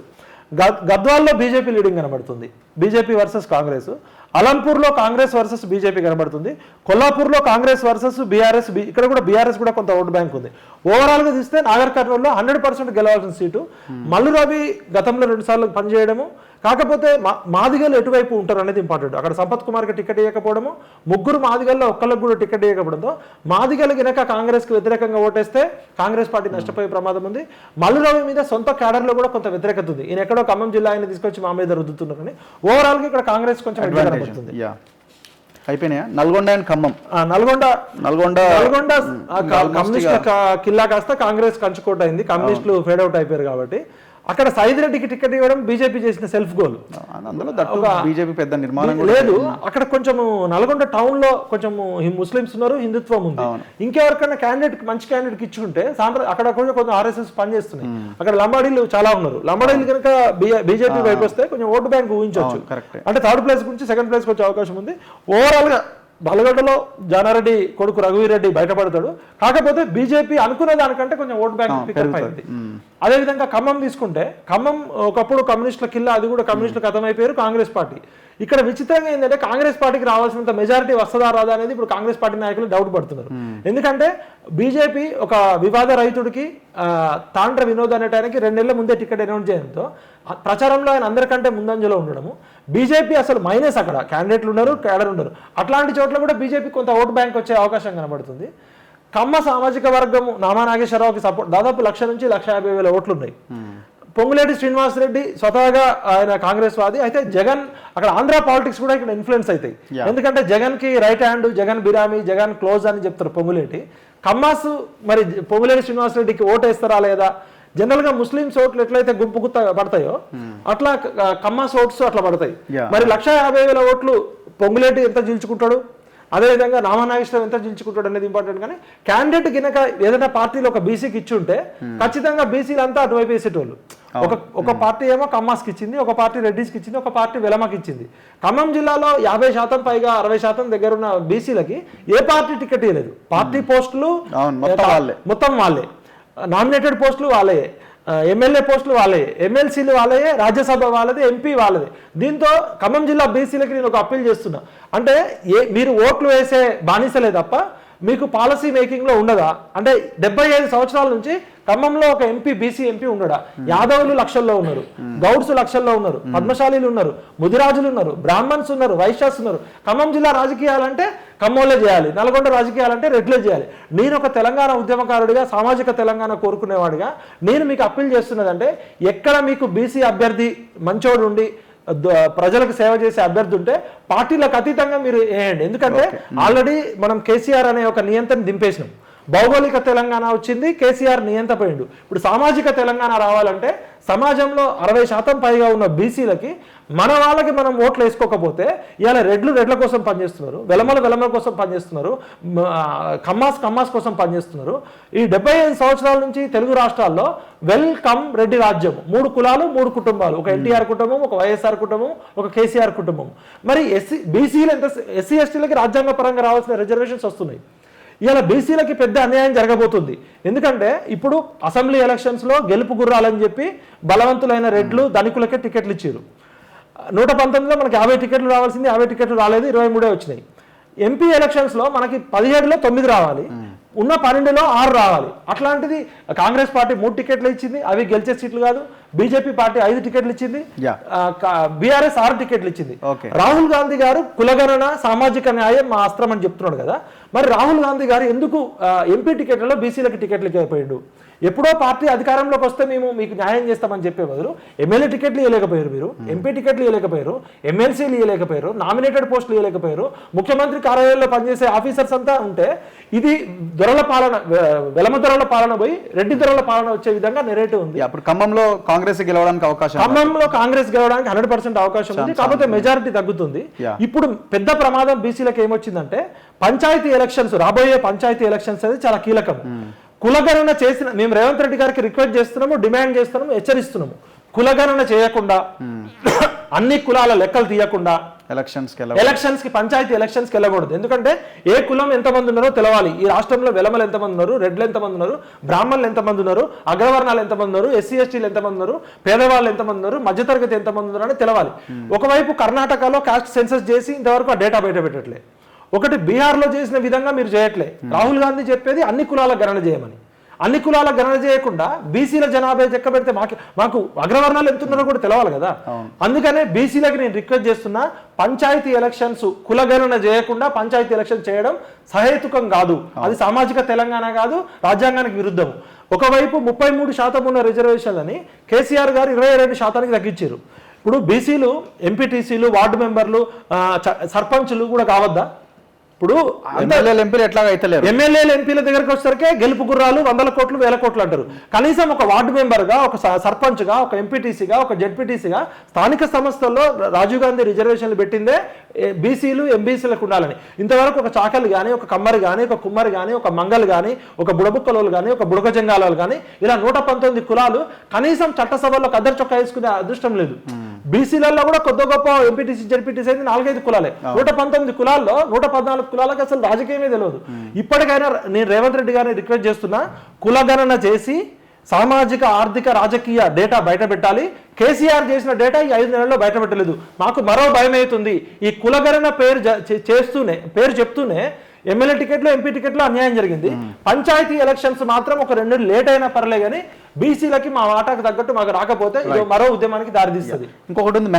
గద్వాల్లో బీజేపీ లీడింగ్ కనబడుతుంది, బీజేపీ వర్సెస్ కాంగ్రెస్. అలంపూర్లో కాంగ్రెస్ వర్సెస్ బీజేపీ కనబడుతుంది. కొల్లాపూర్లో కాంగ్రెస్ వర్సెస్ బీఆర్ఎస్, ఇక్కడ కూడా బీఆర్ఎస్ కూడా కొంత ఓటు బ్యాంక్ ఉంది. ఓవరాల్ గా చూస్తే నాగర్ కర్నూలులో 100% గెలవాల్సిన సీటు. మల్లు రవి గతంలో 2 సార్లు పనిచేయడము, కాకపోతే మాదిగలు ఎటువైపు ఉంటారు అనేది ఇంపార్టెంట్. అక్కడ సంపత్ కుమార్కి టికెట్ ఇవ్వకపోవడము, 3 మాదిగల్లో ఒక్కళ్ళకు కూడా టికెట్ ఇవ్వకపోవడంతో మాదిగలు గినక కాంగ్రెస్కి వ్యతిరేకంగా ఓటేస్తే కాంగ్రెస్ పార్టీ నష్టపోయే ప్రమాదం ఉంది. మల్లు రవి మీద సొంత క్యాడర్లో కూడా కొంత వ్యతిరేకత ఉంది. ఈయన ఎక్కడో ఖమ్మం జిల్లా ఆయన తీసుకొచ్చి మా మీద రుద్దుతున్నారని ఓవరాల్ గా ఇక్కడ కాంగ్రెస్ కొంచెం కనబడుతుంది. అయిపోయినాయా నల్గొండ అండ్ ఖమ్మం? నల్గొండ కమ్యూనిస్ట్ కిల్లా కాస్త కాంగ్రెస్ కంచుకోట అయింది. కమ్యూనిస్టులు ఫేడ్ అవుట్ అయిపోయారు కాబట్టి అక్కడ సైద్ రెడ్డికి టికెట్ ఇవ్వడం బీజేపీ చేసిన సెల్ఫ్ గోల్. బీజేపీ పెద్ద నిర్మాణం లేదు అక్కడ. కొంచెం నల్గొండ టౌన్ లో కొంచెం ముస్లిమ్స్ ఉన్నారు, హిందుత్వం ఉంది. ఇంకెవరికైనా క్యాండిడేట్ మంచి క్యాండిడేట్ ఇచ్చుకుంటే అక్కడ కొంచెం ఆర్ఎస్ఎస్ పనిచేస్తున్నాయి. అక్కడ లంబాడీలు చాలా ఉన్నారు. లంబాడీలు కనుక బీజేపీ వైపు వస్తే కొంచెం ఓటు బ్యాంక్ ఊహించవచ్చు. అంటే థర్డ్ ప్లేస్ నుంచి సెకండ్ ప్లేస్ వచ్చే అవకాశం ఉంది. ఓవరాల్ గా బలగడ్డలో జానారెడ్డి కొడుకు రఘువీరెడ్డి బయటపడతాడు. కాకపోతే బీజేపీ అనుకునే దానికంటే కొంచెం ఓట్ బ్యాంక్ పికప్ అయింది. అదేవిధంగా ఖమ్మం తీసుకుంటే ఖమ్మం ఒకప్పుడు కమ్యూనిస్టుల కిల్లా, అది కూడా కమ్యూనిస్టులు ఖతమైపోయారు కాంగ్రెస్ పార్టీ. ఇక్కడ విచిత్రంగా ఏంటంటే కాంగ్రెస్ పార్టీకి రావాల్సినంత మెజారిటీ వస్తుందా రాదా అనేది ఇప్పుడు కాంగ్రెస్ పార్టీ నాయకులు డౌట్ పడుతున్నారు. ఎందుకంటే బీజేపీ ఒక వివాద రైతుడికి తాండ్ర వినోద్ అనేటానికి 2 నెలల ముందే టికెట్ అనౌన్స్ చేయడంతో ప్రచారంలో ఆయన అందరికంటే ముందంజలో ఉండడము. బీజేపీ అసలు మైనస్, అక్కడ క్యాండిడేట్లు ఉన్నారు, క్యాడర్ ఉన్నారు. అట్లాంటి చోట్ల కూడా బీజేపీ కొంత ఓటు బ్యాంక్ వచ్చే అవకాశం కనబడుతుంది. కమ్మ సామాజిక వర్గం నామా నాగేశ్వరరావుకి సపోర్ట్ దాదాపు 1,00,000 నుంచి 1,50,000 ఓట్లు ఉన్నాయి. పొంగులేటి శ్రీనివాసరెడ్డి స్వతహాగా ఆయన కాంగ్రెస్ వాది. అయితే జగన్ అక్కడ ఆంధ్ర పాలిటిక్స్ కూడా ఇక్కడ ఇన్ఫ్లుయెన్స్ అవుతాయి. ఎందుకంటే జగన్ కి రైట్ హ్యాండ్, జగన్ బిరామీ, జగన్ క్లోజ్ అని చెప్తారు పొంగులేటి. కమ్మాస్ మరి పొంగులేటి శ్రీనివాసరెడ్డికి ఓటేస్తారా లేదా? జనరల్ గా ముస్లింస్ ఓట్లు ఎట్లయితే గుంపు గుత్త పడతాయో అట్లా కమ్మాస్ ఓట్స్ అట్లా పడతాయి. మరి 1,50,000 ఓట్లు పొంగులేటి ఎంత చీల్చుకుంటాడు? అదేవిధంగా నామనాగేశ్వరం ఎంత చించుకుంటాడు అనేది ఇంపార్టెంట్. కానీ క్యాండిడేట్ గినక ఏదైనా పార్టీలో ఒక బీసీకి ఇచ్చి ఉంటే ఖచ్చితంగా బీసీలు అంతా అటువైపు వేసేటోళ్ళు. ఒక పార్టీ ఏమో కమ్మాస్కి ఇచ్చింది, ఒక పార్టీ రెడ్డిస్కి ఇచ్చింది, ఒక పార్టీ వెలమకి ఇచ్చింది. ఖమ్మం జిల్లాలో 50% పైగా 60% దగ్గర ఉన్న బీసీలకి ఏ పార్టీ టికెట్ ఇవ్వలేదు. పార్టీ పోస్టులు మొత్తం వాళ్ళే, నామినేటెడ్ పోస్టులు వాళ్ళే, ఎమ్మెల్యే పోస్టులు వాళ్ళే, ఎమ్మెల్సీలు వాళ్ళే, రాజ్యసభ వాళ్ళది, ఎంపీ వాళ్ళది. దీంతో ఖమ్మం జిల్లా బీసీలకి నేను ఒక అప్పీల్ చేస్తున్నా. అంటే మీరు ఓట్లు వేసే బానిసలే తప్ప మీకు పాలసీ మేకింగ్లో ఉండదా? అంటే 75 సంవత్సరాల నుంచి ఖమ్మంలో ఒక ఎంపీ బీసీ ఎంపీ ఉండడా? యాదవులు లక్షల్లో ఉన్నారు, గౌడ్స్ లక్షల్లో ఉన్నారు, పద్మశాలీలు ఉన్నారు, ముదిరాజులు ఉన్నారు, బ్రాహ్మణ్స్ ఉన్నారు, వైశ్యాస్ ఉన్నారు. ఖమ్మం జిల్లా రాజకీయాలంటే ఖమ్మంలో చేయాలి, నల్గొండ రాజకీయాలంటే రెడ్లే చేయాలి. నేను ఒక తెలంగాణ ఉద్యమకారుడిగా, సామాజిక తెలంగాణ కోరుకునేవాడిగా నేను మీకు అప్పీల్ చేస్తున్నదంటే, ఎక్కడ మీకు బీసీ అభ్యర్థి మంచోడు ఉండి ప్రజలకు సేవ చేసే అభ్యర్థి ఉంటే పార్టీలకు అతీతంగా మీరు వేయండి. ఎందుకంటే ఆల్రెడీ మనం కేసీఆర్ అనే ఒక నియంత్రణ దింపేసినాం. భౌగోళిక తెలంగాణ వచ్చింది, కేసీఆర్ నియంత్రపోయిండు. ఇప్పుడు సామాజిక తెలంగాణ రావాలంటే సమాజంలో 60% పైగా ఉన్న బీసీలకి మన వాళ్ళకి మనం ఓట్లు వేసుకోకపోతే ఇవాళ రెడ్ల కోసం పనిచేస్తున్నారు, వెలమల కోసం పనిచేస్తున్నారు, కమ్మాస్ కోసం పనిచేస్తున్నారు. ఈ 75 సంవత్సరాల నుంచి తెలుగు రాష్ట్రాల్లో వెల్కమ్ రెడ్డి రాజ్యం, 3 కులాలు 3 కుటుంబాలు, ఒక ఎన్టీఆర్ కుటుంబం, ఒక వైఎస్ఆర్ కుటుంబం, ఒక కేసీఆర్ కుటుంబం. మరి బీసీలు ఎస్సీ ఎస్టీలకి రాజ్యాంగ పరంగా రావాల్సిన రిజర్వేషన్స్ వస్తున్నాయి. ఇలా బీసీలకి పెద్ద అన్యాయం జరగబోతుంది. ఎందుకంటే ఇప్పుడు అసెంబ్లీ ఎలక్షన్స్లో గెలుపు గుర్రాలని చెప్పి బలవంతులైన రెడ్లు ధనికులకే టికెట్లు ఇచ్చారు. 119లో మనకి 50 టికెట్లు రావాల్సింది, 50 టికెట్లు రాలేదు, 23 వచ్చినాయి. ఎంపీ ఎలక్షన్స్లో మనకి 17లో 9 రావాలి, ఉన్న 12లో 6 రావాలి. అట్లాంటిది కాంగ్రెస్ పార్టీ 3 టికెట్లు ఇచ్చింది, అవి గెలిచే సీట్లు కాదు. బీజేపీ పార్టీ 5 టికెట్లు ఇచ్చింది, బీఆర్ఎస్ 6 టికెట్లు ఇచ్చింది. రాహుల్ గాంధీ గారు కులగణన సామాజిక న్యాయం మా అస్త్రం అని చెప్తున్నాడు కదా. మరి రాహుల్ గాంధీ గారు ఎందుకు ఎంపీ టికెట్లలో బీసీలకి టికెట్లు ఇవ్వకపోయాడు? ఎప్పుడో పార్టీ అధికారంలోకి వస్తే మేము మీకు న్యాయం చేస్తామని చెప్పే బదులు ఎమ్మెల్యే టికెట్లు ఇవ్వలేకపోయారు, మీరు ఎంపీ టికెట్లు ఇవ్వలేకపోయారు, ఎమ్మెల్సీలు ఇవ్వలేకపోయారు, నామినేటెడ్ పోస్టులు ఇవ్వలేకపోయారు. ముఖ్యమంత్రి కార్యాలయంలో పనిచేసే ఆఫీసర్స్ అంతా ఉంటే ఇది దొరల పాలన, వెలమ దొరల పాలన పోయి రెడ్డి దొరల పాలన వచ్చే విధంగా నెరేటివ్ ఉంది. అప్పుడు ఖమ్మంలో కాంగ్రెస్ గెలవడానికి అవకాశం, ఖమ్మంలో కాంగ్రెస్ గెలవడానికి 100% అవకాశం ఉంది. కాకపోతే మెజారిటీ తగ్గుతుంది. ఇప్పుడు పెద్ద ప్రమాదం బీసీలకు ఏమొచ్చిందంటే పంచాయతీ ఎలక్షన్స్, రాబోయే పంచాయతీ ఎలక్షన్స్ అనేది చాలా కీలకం. కులగణన చేసిన మేము రేవంత్ రెడ్డి గారికి రిక్వెస్ట్ చేస్తున్నాము, డిమాండ్ చేస్తున్నాము, హెచ్చరిస్తున్నాము. కులగణన చేయకుండా అన్ని కులాల లెక్కలు తీయకుండా ఎలక్షన్స్ కి పంచాయతీ ఎలక్షన్స్కి వెళ్ళకూడదు. ఎందుకంటే ఏ కులం ఎంతమంది ఉన్నారో తెలవాలి. ఈ రాష్ట్రంలో వెలమలు ఎంతమంది ఉన్నారు, రెడ్లు ఎంతమంది ఉన్నారు, బ్రాహ్మణులు ఎంతమంది ఉన్నారు, అగ్రవర్ణాలు ఎంతమంది ఉన్నారు, ఎస్సీ ఎస్టీలు ఎంతమంది ఉన్నారు, పేదవాళ్ళు ఎంతమంది ఉన్నారు, మధ్యతరగతి ఎంతమంది ఉన్నారు అని తెలవాలి. ఒకవైపు కర్ణాటకలో కాస్ట్ సెన్సస్ చేసి ఇంతవరకు ఆ డేటా బయట పెట్టట్లే. ఒకటి బీహార్లో చేసిన విధంగా మీరు చేయట్లే. రాహుల్ గాంధీ చెప్పేది అన్ని కులాల గణన చేయమని. అన్ని కులాల గణన చేయకుండా బీసీల జనాభా చెక్క పెడితే మాకు అగ్రవర్ణాలు ఎంతున్నారో కూడా తెలవాలి కదా. అందుకనే బీసీలకు నేను రిక్వెస్ట్ చేస్తున్నా, పంచాయతీ ఎలక్షన్స్ కులగణన చేయకుండా పంచాయతీ ఎలక్షన్ చేయడం సహేతుకం కాదు. అది సామాజిక తెలంగాణ కాదు, రాజ్యాంగానికి విరుద్ధము. ఒకవైపు 33% ఉన్న రిజర్వేషన్లని కేసీఆర్ గారు 22% తగ్గించారు. ఇప్పుడు బీసీలు ఎంపీటీసీలు, వార్డు మెంబర్లు, సర్పంచ్లు కూడా కావద్దా? ఇప్పుడు ఎమ్మెల్యేలు ఎంపీల దగ్గరకు వచ్చేసరికి గెలుపు గుర్రాలు 100 కోట్లు 1000 కోట్లు అంటారు. కనీసం ఒక వార్డు మెంబర్గా, ఒక సర్పంచ్గా, ఒక ఎంపీటీసీగా, ఒక జెడ్పీటీసీగా స్థానిక సంస్థల్లో రాజీవ్ గాంధీ రిజర్వేషన్లు పెట్టిందే బీసీలు ఎంబీసీలకు ఉండాలని. ఇంతవరకు ఒక చాకలి కానీ, ఒక కమ్మరి కానీ, ఒక కుమ్మరి కానీ, ఒక మంగల్ కానీ, ఒక బుడబుక్కలోలు కానీ, ఒక బుడక జంగాలు కానీ, ఇలా 119 కులాలు కనీసం చట్టసభల్లో కద్దరు చొక్కా వేసుకునే అదృష్టం లేదు. బీసీలలో కూడా కొద్ది గొప్ప ఎంపీటీసీ జెడ్పీటీసీ అయితే 4-5 కులాలే. 119 కులాల్లో 114 కులాలకు అసలు రాజకీయమే తెలియదు. ఇప్పటికైనా నేను రేవంత్ రెడ్డి గారిని రిక్వెస్ట్ చేస్తున్నా, కులగణన చేసి సామాజిక ఆర్థిక రాజకీయ డేటా బయట పెట్టాలి. కేసీఆర్ చేసిన డేటా ఈ 5 నెలల్లో బయట పెట్టలేదు. మాకు మరో భయం అవుతుంది. ఈ కులగణన పేరు చెప్తూనే ఎమ్మెల్యే టికెట్లు, ఎంపీ టికెట్లు అన్యాయం జరిగింది. పంచాయతీ ఎలక్షన్స్ మాత్రం ఒక 2 నెలలు లేట్ అయినా పర్లే కానీ బీసీలకి మా వాటాకు తగ్గట్టు మాకు రాకపోతే ఇది మరో ఉద్యమానికి దారితీస్తుంది. ఇంకొకటి ఉంది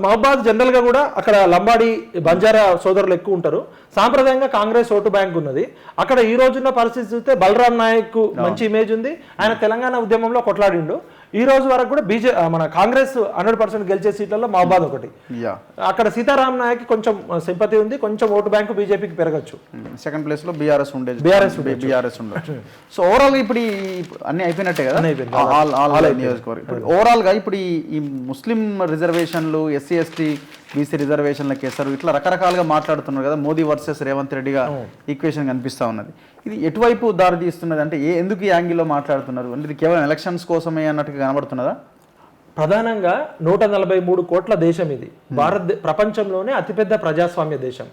మహబాద్ జనరల్ గా కూడా అక్కడ లంబాడి బంజారా సోదరులు ఎక్కువ ఉంటారు. సాంప్రదాయంగా కాంగ్రెస్ ఓటు బ్యాంక్ ఉన్నది. అక్కడ ఈ రోజున్న పరిస్థితి చూస్తే బలరాం నాయక్ మంచి ఇమేజ్ ఉంది. ఆయన తెలంగాణ ఉద్యమంలో కొట్లాడిండు. ఈ రోజు వరకు కూడా మన కాంగ్రెస్ 100% గెలిచే సీట్లలో మహబాద్ ఒకటి. అక్కడ సీతారాం నాయక్ కొంచెం సింపతి ఉంది, కొంచెం ఓటు బ్యాంకు బీజేపీకి పెరగచ్చు. సెకండ్ ప్లేస్ లో బీఆర్ఎస్ ఉండొచ్చు. సో ఓవరాల్ గా ఇప్పుడు అన్ని అయిపోయినట్టే కదా నియోజకవర్గం. ఓవరాల్ గా ఇప్పుడు ఈ ముస్లిం రిజర్వేషన్లు, ఎస్సీ ఎస్టీ బీసీ రిజర్వేషన్లకు వేస్తారు, ఇట్లా రకరకాలుగా మాట్లాడుతున్నారు కదా, మోదీ వర్సెస్ రేవంత్ రెడ్డిగా ఈక్వేషన్ కనిపిస్తూ ఉన్నది. ఇది ఎటువైపు దారి తీస్తున్నది అంటే ఎందుకు ఈ యాంగిల్లో మాట్లాడుతున్నారు అంటే ఇది కేవలం ఎలక్షన్స్ కోసమే అన్నట్టుగా కనబడుతున్నదా? ప్రధానంగా 143 కోట్ల దేశం ఇది. ప్రపంచంలోనే అతిపెద్ద ప్రజాస్వామ్య దేశం.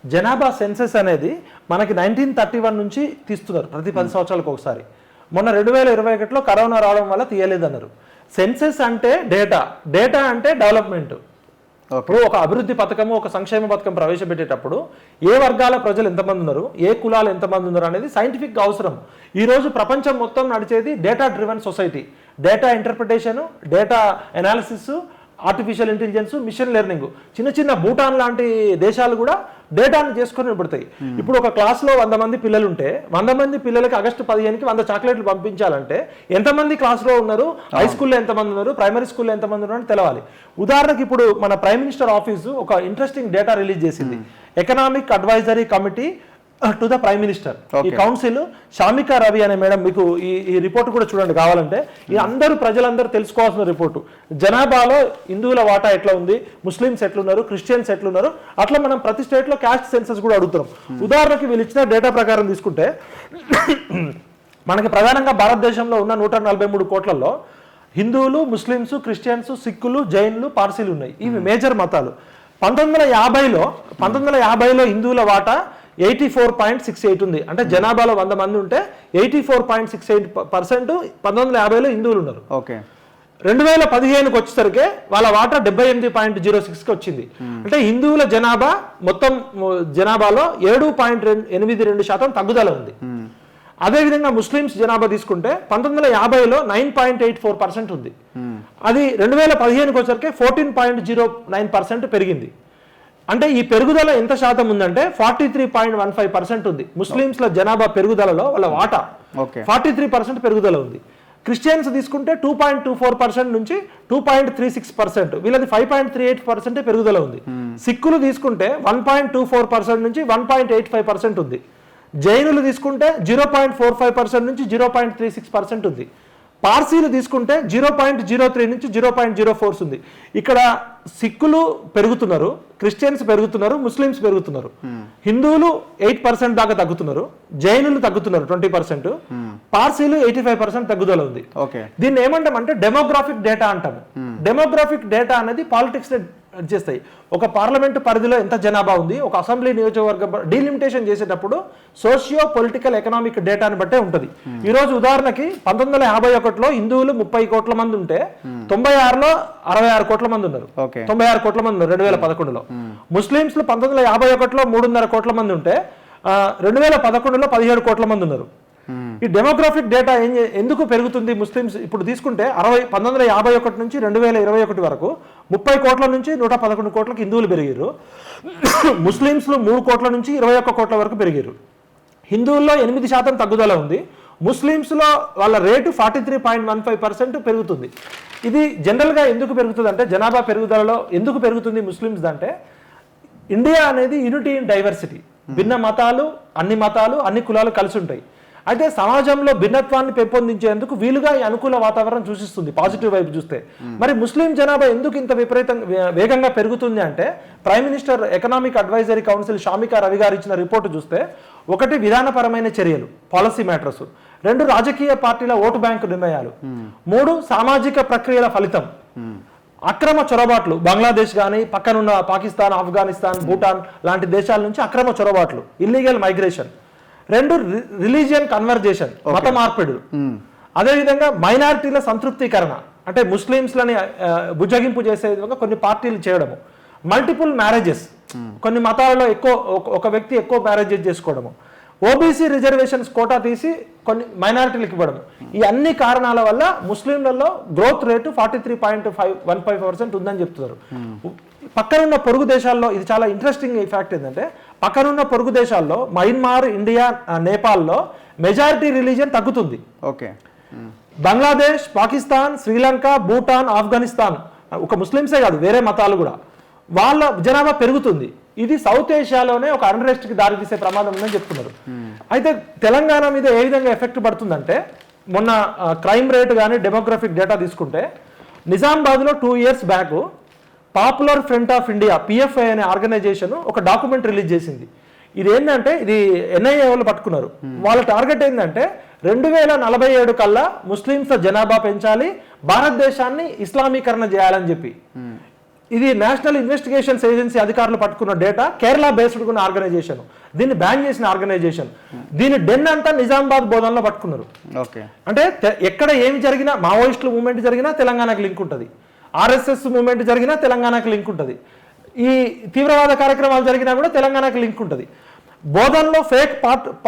జనాభా సెన్సెస్ అనేది మనకి 1931 నుంచి తీస్తున్నారు, ప్రతి 10 సంవత్సరాలకు ఒకసారి. మొన్న 2021లో కరోనా రావడం వల్ల తీయలేదన్నారు. సెన్సెస్ అంటే డేటా అంటే డెవలప్మెంట్. ఇప్పుడు ఒక అభివృద్ధి పథకము, ఒక సంక్షేమ పథకం ప్రవేశపెట్టేటప్పుడు ఏ వర్గాల ప్రజలు ఎంతమంది ఉన్నారు, ఏ కులాలు ఎంతమంది ఉన్నారు అనేది సైంటిఫిక్గా అవసరం. ఈరోజు ప్రపంచం మొత్తం నడిచేది data driven society. Data interpretation, data analysis, artificial intelligence, machine learning. చిన్న చిన్న భూటాన్ లాంటి దేశాలు కూడా డేటాను చేసుకొని పడతాయి. ఇప్పుడు ఒక క్లాస్లో 100 మంది పిల్లలు ఉంటే 100 మంది పిల్లలకి ఆగస్టు 15కి 100 చాక్లెట్లు పంపించాలంటే ఎంతమంది క్లాస్లో ఉన్నారు, హై స్కూల్లో ఎంతమంది ఉన్నారు, ప్రైమరీ స్కూల్లో ఎంతమంది ఉన్నారు అని తెలవాలి. ఉదాహరణకి ఇప్పుడు మన ప్రైమ్ మినిస్టర్ ఆఫీసు ఒక ఇంట్రెస్టింగ్ డేటా రిలీజ్ చేసింది. Economic advisory committee to the prime minister. ఈ కౌన్సిల్ షామికా రవి అనే మేడం, మీకు ఈ రిపోర్ట్ కూడా చూడండి కావాలంటే. ఈ ప్రజలందరూ తెలుసుకోవాల్సిన రిపోర్టు. జనాభాలో హిందువుల వాటా ఎట్లా ఉంది, ముస్లిమ్స్ ఎట్లున్నారు, క్రిస్టియన్స్ ఎట్లున్నారు, అట్లా మనం ప్రతి స్టేట్లో క్యాస్ట్ సెన్సస్ కూడా అడుగుతున్నాం. ఉదాహరణకి వీళ్ళు ఇచ్చిన డేటా ప్రకారం తీసుకుంటే మనకి ప్రధానంగా భారతదేశంలో ఉన్న 143 కోట్లలో హిందువులు, ముస్లిమ్స్, క్రిస్టియన్స్, సిక్కులు, జైన్లు, పార్సీలు ఉన్నాయి. ఇవి మేజర్ మతాలు. 1950లో హిందువుల వాటా 84.68 ఉంది. అంటే జనాభాలో 100 మంది ఉంటే 84.68% 1950లో హిందువులు ఉన్నారు. ఓకే. 2015కి వచ్చేసరికి వాళ్ళ వాటా 78.06కి వచ్చింది. అంటే హిందువుల జనాభా మొత్తం జనాభాలో 7.82% తగ్గుదల ఉంది. అదేవిధంగా ముస్లిమ్స్ జనాభా తీసుకుంటే 1950లో 9.84% ఉంది. అది 2015కి వచ్చేసరికి 14.09% పెరిగింది. అంటే ఈ పెరుగుదల ఎంత శాతం ఉందంటే 43.15% ఉంది. ముస్లింస్ల జనాభా పెరుగుదలలో వాళ్ళ వాటా 43% పెరుగుదల ఉంది. క్రిస్టియన్స్ తీసుకుంటే 2.24% నుంచి 2.36%, వీళ్ళది 5.38% పెరుగుదల ఉంది. సిక్కులు తీసుకుంటే 1.24% నుంచి 1.85% ఉంది. జైనులు తీసుకుంటే 0.45% నుంచి 0.36% ఉంది. పార్సీలు తీసుకుంటే 0.03 నుంచి 0.04 ఉంది. ఇక్కడ సిక్కులు పెరుగుతున్నారు, క్రిస్టియన్స్ పెరుగుతున్నారు, ముస్లిమ్స్ పెరుగుతున్నారు. హిందువులు 8% దాకా తగ్గుతున్నారు, జైనులు తగ్గుతున్నారు 20%, పార్సీలు 85% తగ్గుదల ఉంది. దీన్ని ఏమంటామంటే డెమోగ్రాఫిక్ డేటా అంటాము. డెమోగ్రాఫిక్ డేటా అనేది పాలిటిక్స్ చేస్తాయి. ఒక పార్లమెంటు పరిధిలో ఎంత జనాభా ఉంది, ఒక అసెంబ్లీ నియోజకవర్గ డీలిమిటేషన్ చేసేటప్పుడు సోషియో పొలిటికల్ ఎకనామిక్ డేటాని బట్టే ఉంటుంది. ఈ రోజు ఉదాహరణకి 1951లో హిందువులు 30 కోట్ల మంది ఉంటే 96లో 66 కోట్ల మంది ఉన్నారు. 96 కోట్ల మంది ఉన్నారు 2011లో. ముస్లింస్ 1951లో 3.5 కోట్ల మంది ఉంటే 2011లో 17 కోట్ల మంది ఉన్నారు. ఈ డెమోగ్రాఫిక్ డేటా ఎందుకు పెరుగుతుంది? ముస్లిమ్స్ ఇప్పుడు తీసుకుంటే 1951 నుంచి 2021 వరకు 30 కోట్ల నుంచి 111 కోట్లకు హిందువులు పెరిగారు. ముస్లిమ్స్లో 3 కోట్ల నుంచి 21 కోట్ల వరకు పెరిగారు. హిందువుల్లో 8% తగ్గుదల ఉంది. ముస్లిమ్స్లో వాళ్ళ రేటు 43.15% పెరుగుతుంది. ఇది జనరల్గా ఎందుకు పెరుగుతుంది అంటే జనాభా పెరుగుదలలో ఎందుకు పెరుగుతుంది ముస్లిమ్స్ అంటే ఇండియా అనేది యూనిటీ ఇన్ డైవర్సిటీ. భిన్న మతాలు, అన్ని కులాలు కలిసి ఉంటాయి. అయితే సమాజంలో భిన్నత్వాన్ని పెంపొందించేందుకు వీలుగా ఈ అనుకూల వాతావరణం సూచిస్తుంది పాజిటివ్ వైపు చూస్తే. మరి ముస్లిం జనాభా ఎందుకు ఇంత వేగంగా పెరుగుతుంది అంటే prime minister economic advisory council Shamika Ravi గారు ఇచ్చిన రిపోర్టు చూస్తే 1 విధానపరమైన చర్యలు, పాలసీ మ్యాటర్స్, 2 రాజకీయ పార్టీల ఓటు బ్యాంకు నిర్ణయాలు, 3 సామాజిక ప్రక్రియల ఫలితం, అక్రమ చొరబాట్లు, బంగ్లాదేశ్ కానీ పక్కనున్న పాకిస్తాన్, ఆఫ్ఘనిస్తాన్, భూటాన్ లాంటి దేశాల నుంచి అక్రమ చొరబాట్లు, ఇల్లీగల్ మైగ్రేషన్, 2 రిలీజియన్ కన్వర్జేషన్, మత మార్పిడులు, అదేవిధంగా మైనారిటీల సంతృప్తీకరణ అంటే ముస్లింస్లని బుజ్జగింపు చేసే విధంగా కొన్ని పార్టీలు చేయడము, మల్టిపుల్ మ్యారేజెస్, కొన్ని మతాలలో ఒక వ్యక్తి ఎక్కువ మ్యారేజెస్ చేసుకోవడము, ఓబీసీ రిజర్వేషన్స్ కోటా తీసి కొన్ని మైనారిటీలకు ఇవ్వడము. ఈ అన్ని కారణాల వల్ల ముస్లింలలో గ్రోత్ రేటు 43.15% ఉందని చెప్తున్నారు. పక్కనున్న పొరుగు దేశాల్లో ఇది చాలా ఇంట్రెస్టింగ్ ఫ్యాక్ట్ ఏంటంటే పక్కనున్న పొరుగు దేశాల్లో మయన్మార్, ఇండియా, నేపాల్లో మెజారిటీ రిలీజియన్ తగ్గుతుంది. బంగ్లాదేశ్, పాకిస్తాన్, శ్రీలంక, భూటాన్, ఆఫ్ఘనిస్తాన్ ఒక ముస్లింసే కాదు వేరే మతాలు కూడా వాళ్ళ జనాభా పెరుగుతుంది. ఇది సౌత్ ఏషియాలోనే ఒక అన్రెస్ట్కి దారితీసే ప్రమాదం ఉందని చెప్తున్నారు. అయితే తెలంగాణ మీద ఏ విధంగా ఎఫెక్ట్ పడుతుందంటే మొన్న క్రైమ్ రేట్ కానీ డెమోగ్రఫిక్ డేటా తీసుకుంటే నిజామాబాద్లో 2 years back popular front of India PFI అనే ఆర్గనైజేషన్ ఒక డాక్యుమెంట్ రిలీజ్ చేసింది. ఇది ఏంటంటే ఇది ఎన్ఐఏ వాళ్ళు పట్టుకున్నారు. వాళ్ళ టార్గెట్ ఏంటంటే 2047 కల్లా ముస్లింల జనాభా పెంచాలి, భారతదేశాన్ని ఇస్లామీకరణ చేయాలని చెప్పి. ఇది నేషనల్ ఇన్వెస్టిగేషన్స్ ఏజెన్సీ అధికారులు పట్టుకున్న డేటా. కేరళ బేస్డ్ ఉన్న ఆర్గనైజేషన్, దీన్ని బ్యాన్ చేసిన ఆర్గనైజేషన్. దీని డెన్ అంతా నిజామాబాద్ బోధనలో పట్టుకున్నారు. అంటే ఎక్కడ ఏమి జరిగినా, మావోయిస్టుల మూవ్మెంట్ జరిగినా తెలంగాణకు లింక్ ఉంటుంది, ఆర్ఎస్ఎస్ మూవ్మెంట్ జరిగినా తెలంగాణకు లింక్ ఉంటుంది, ఈ తీవ్రవాద కార్యక్రమాలు జరిగినా కూడా తెలంగాణకు లింక్ ఉంటుంది. బోధనలో ఫేక్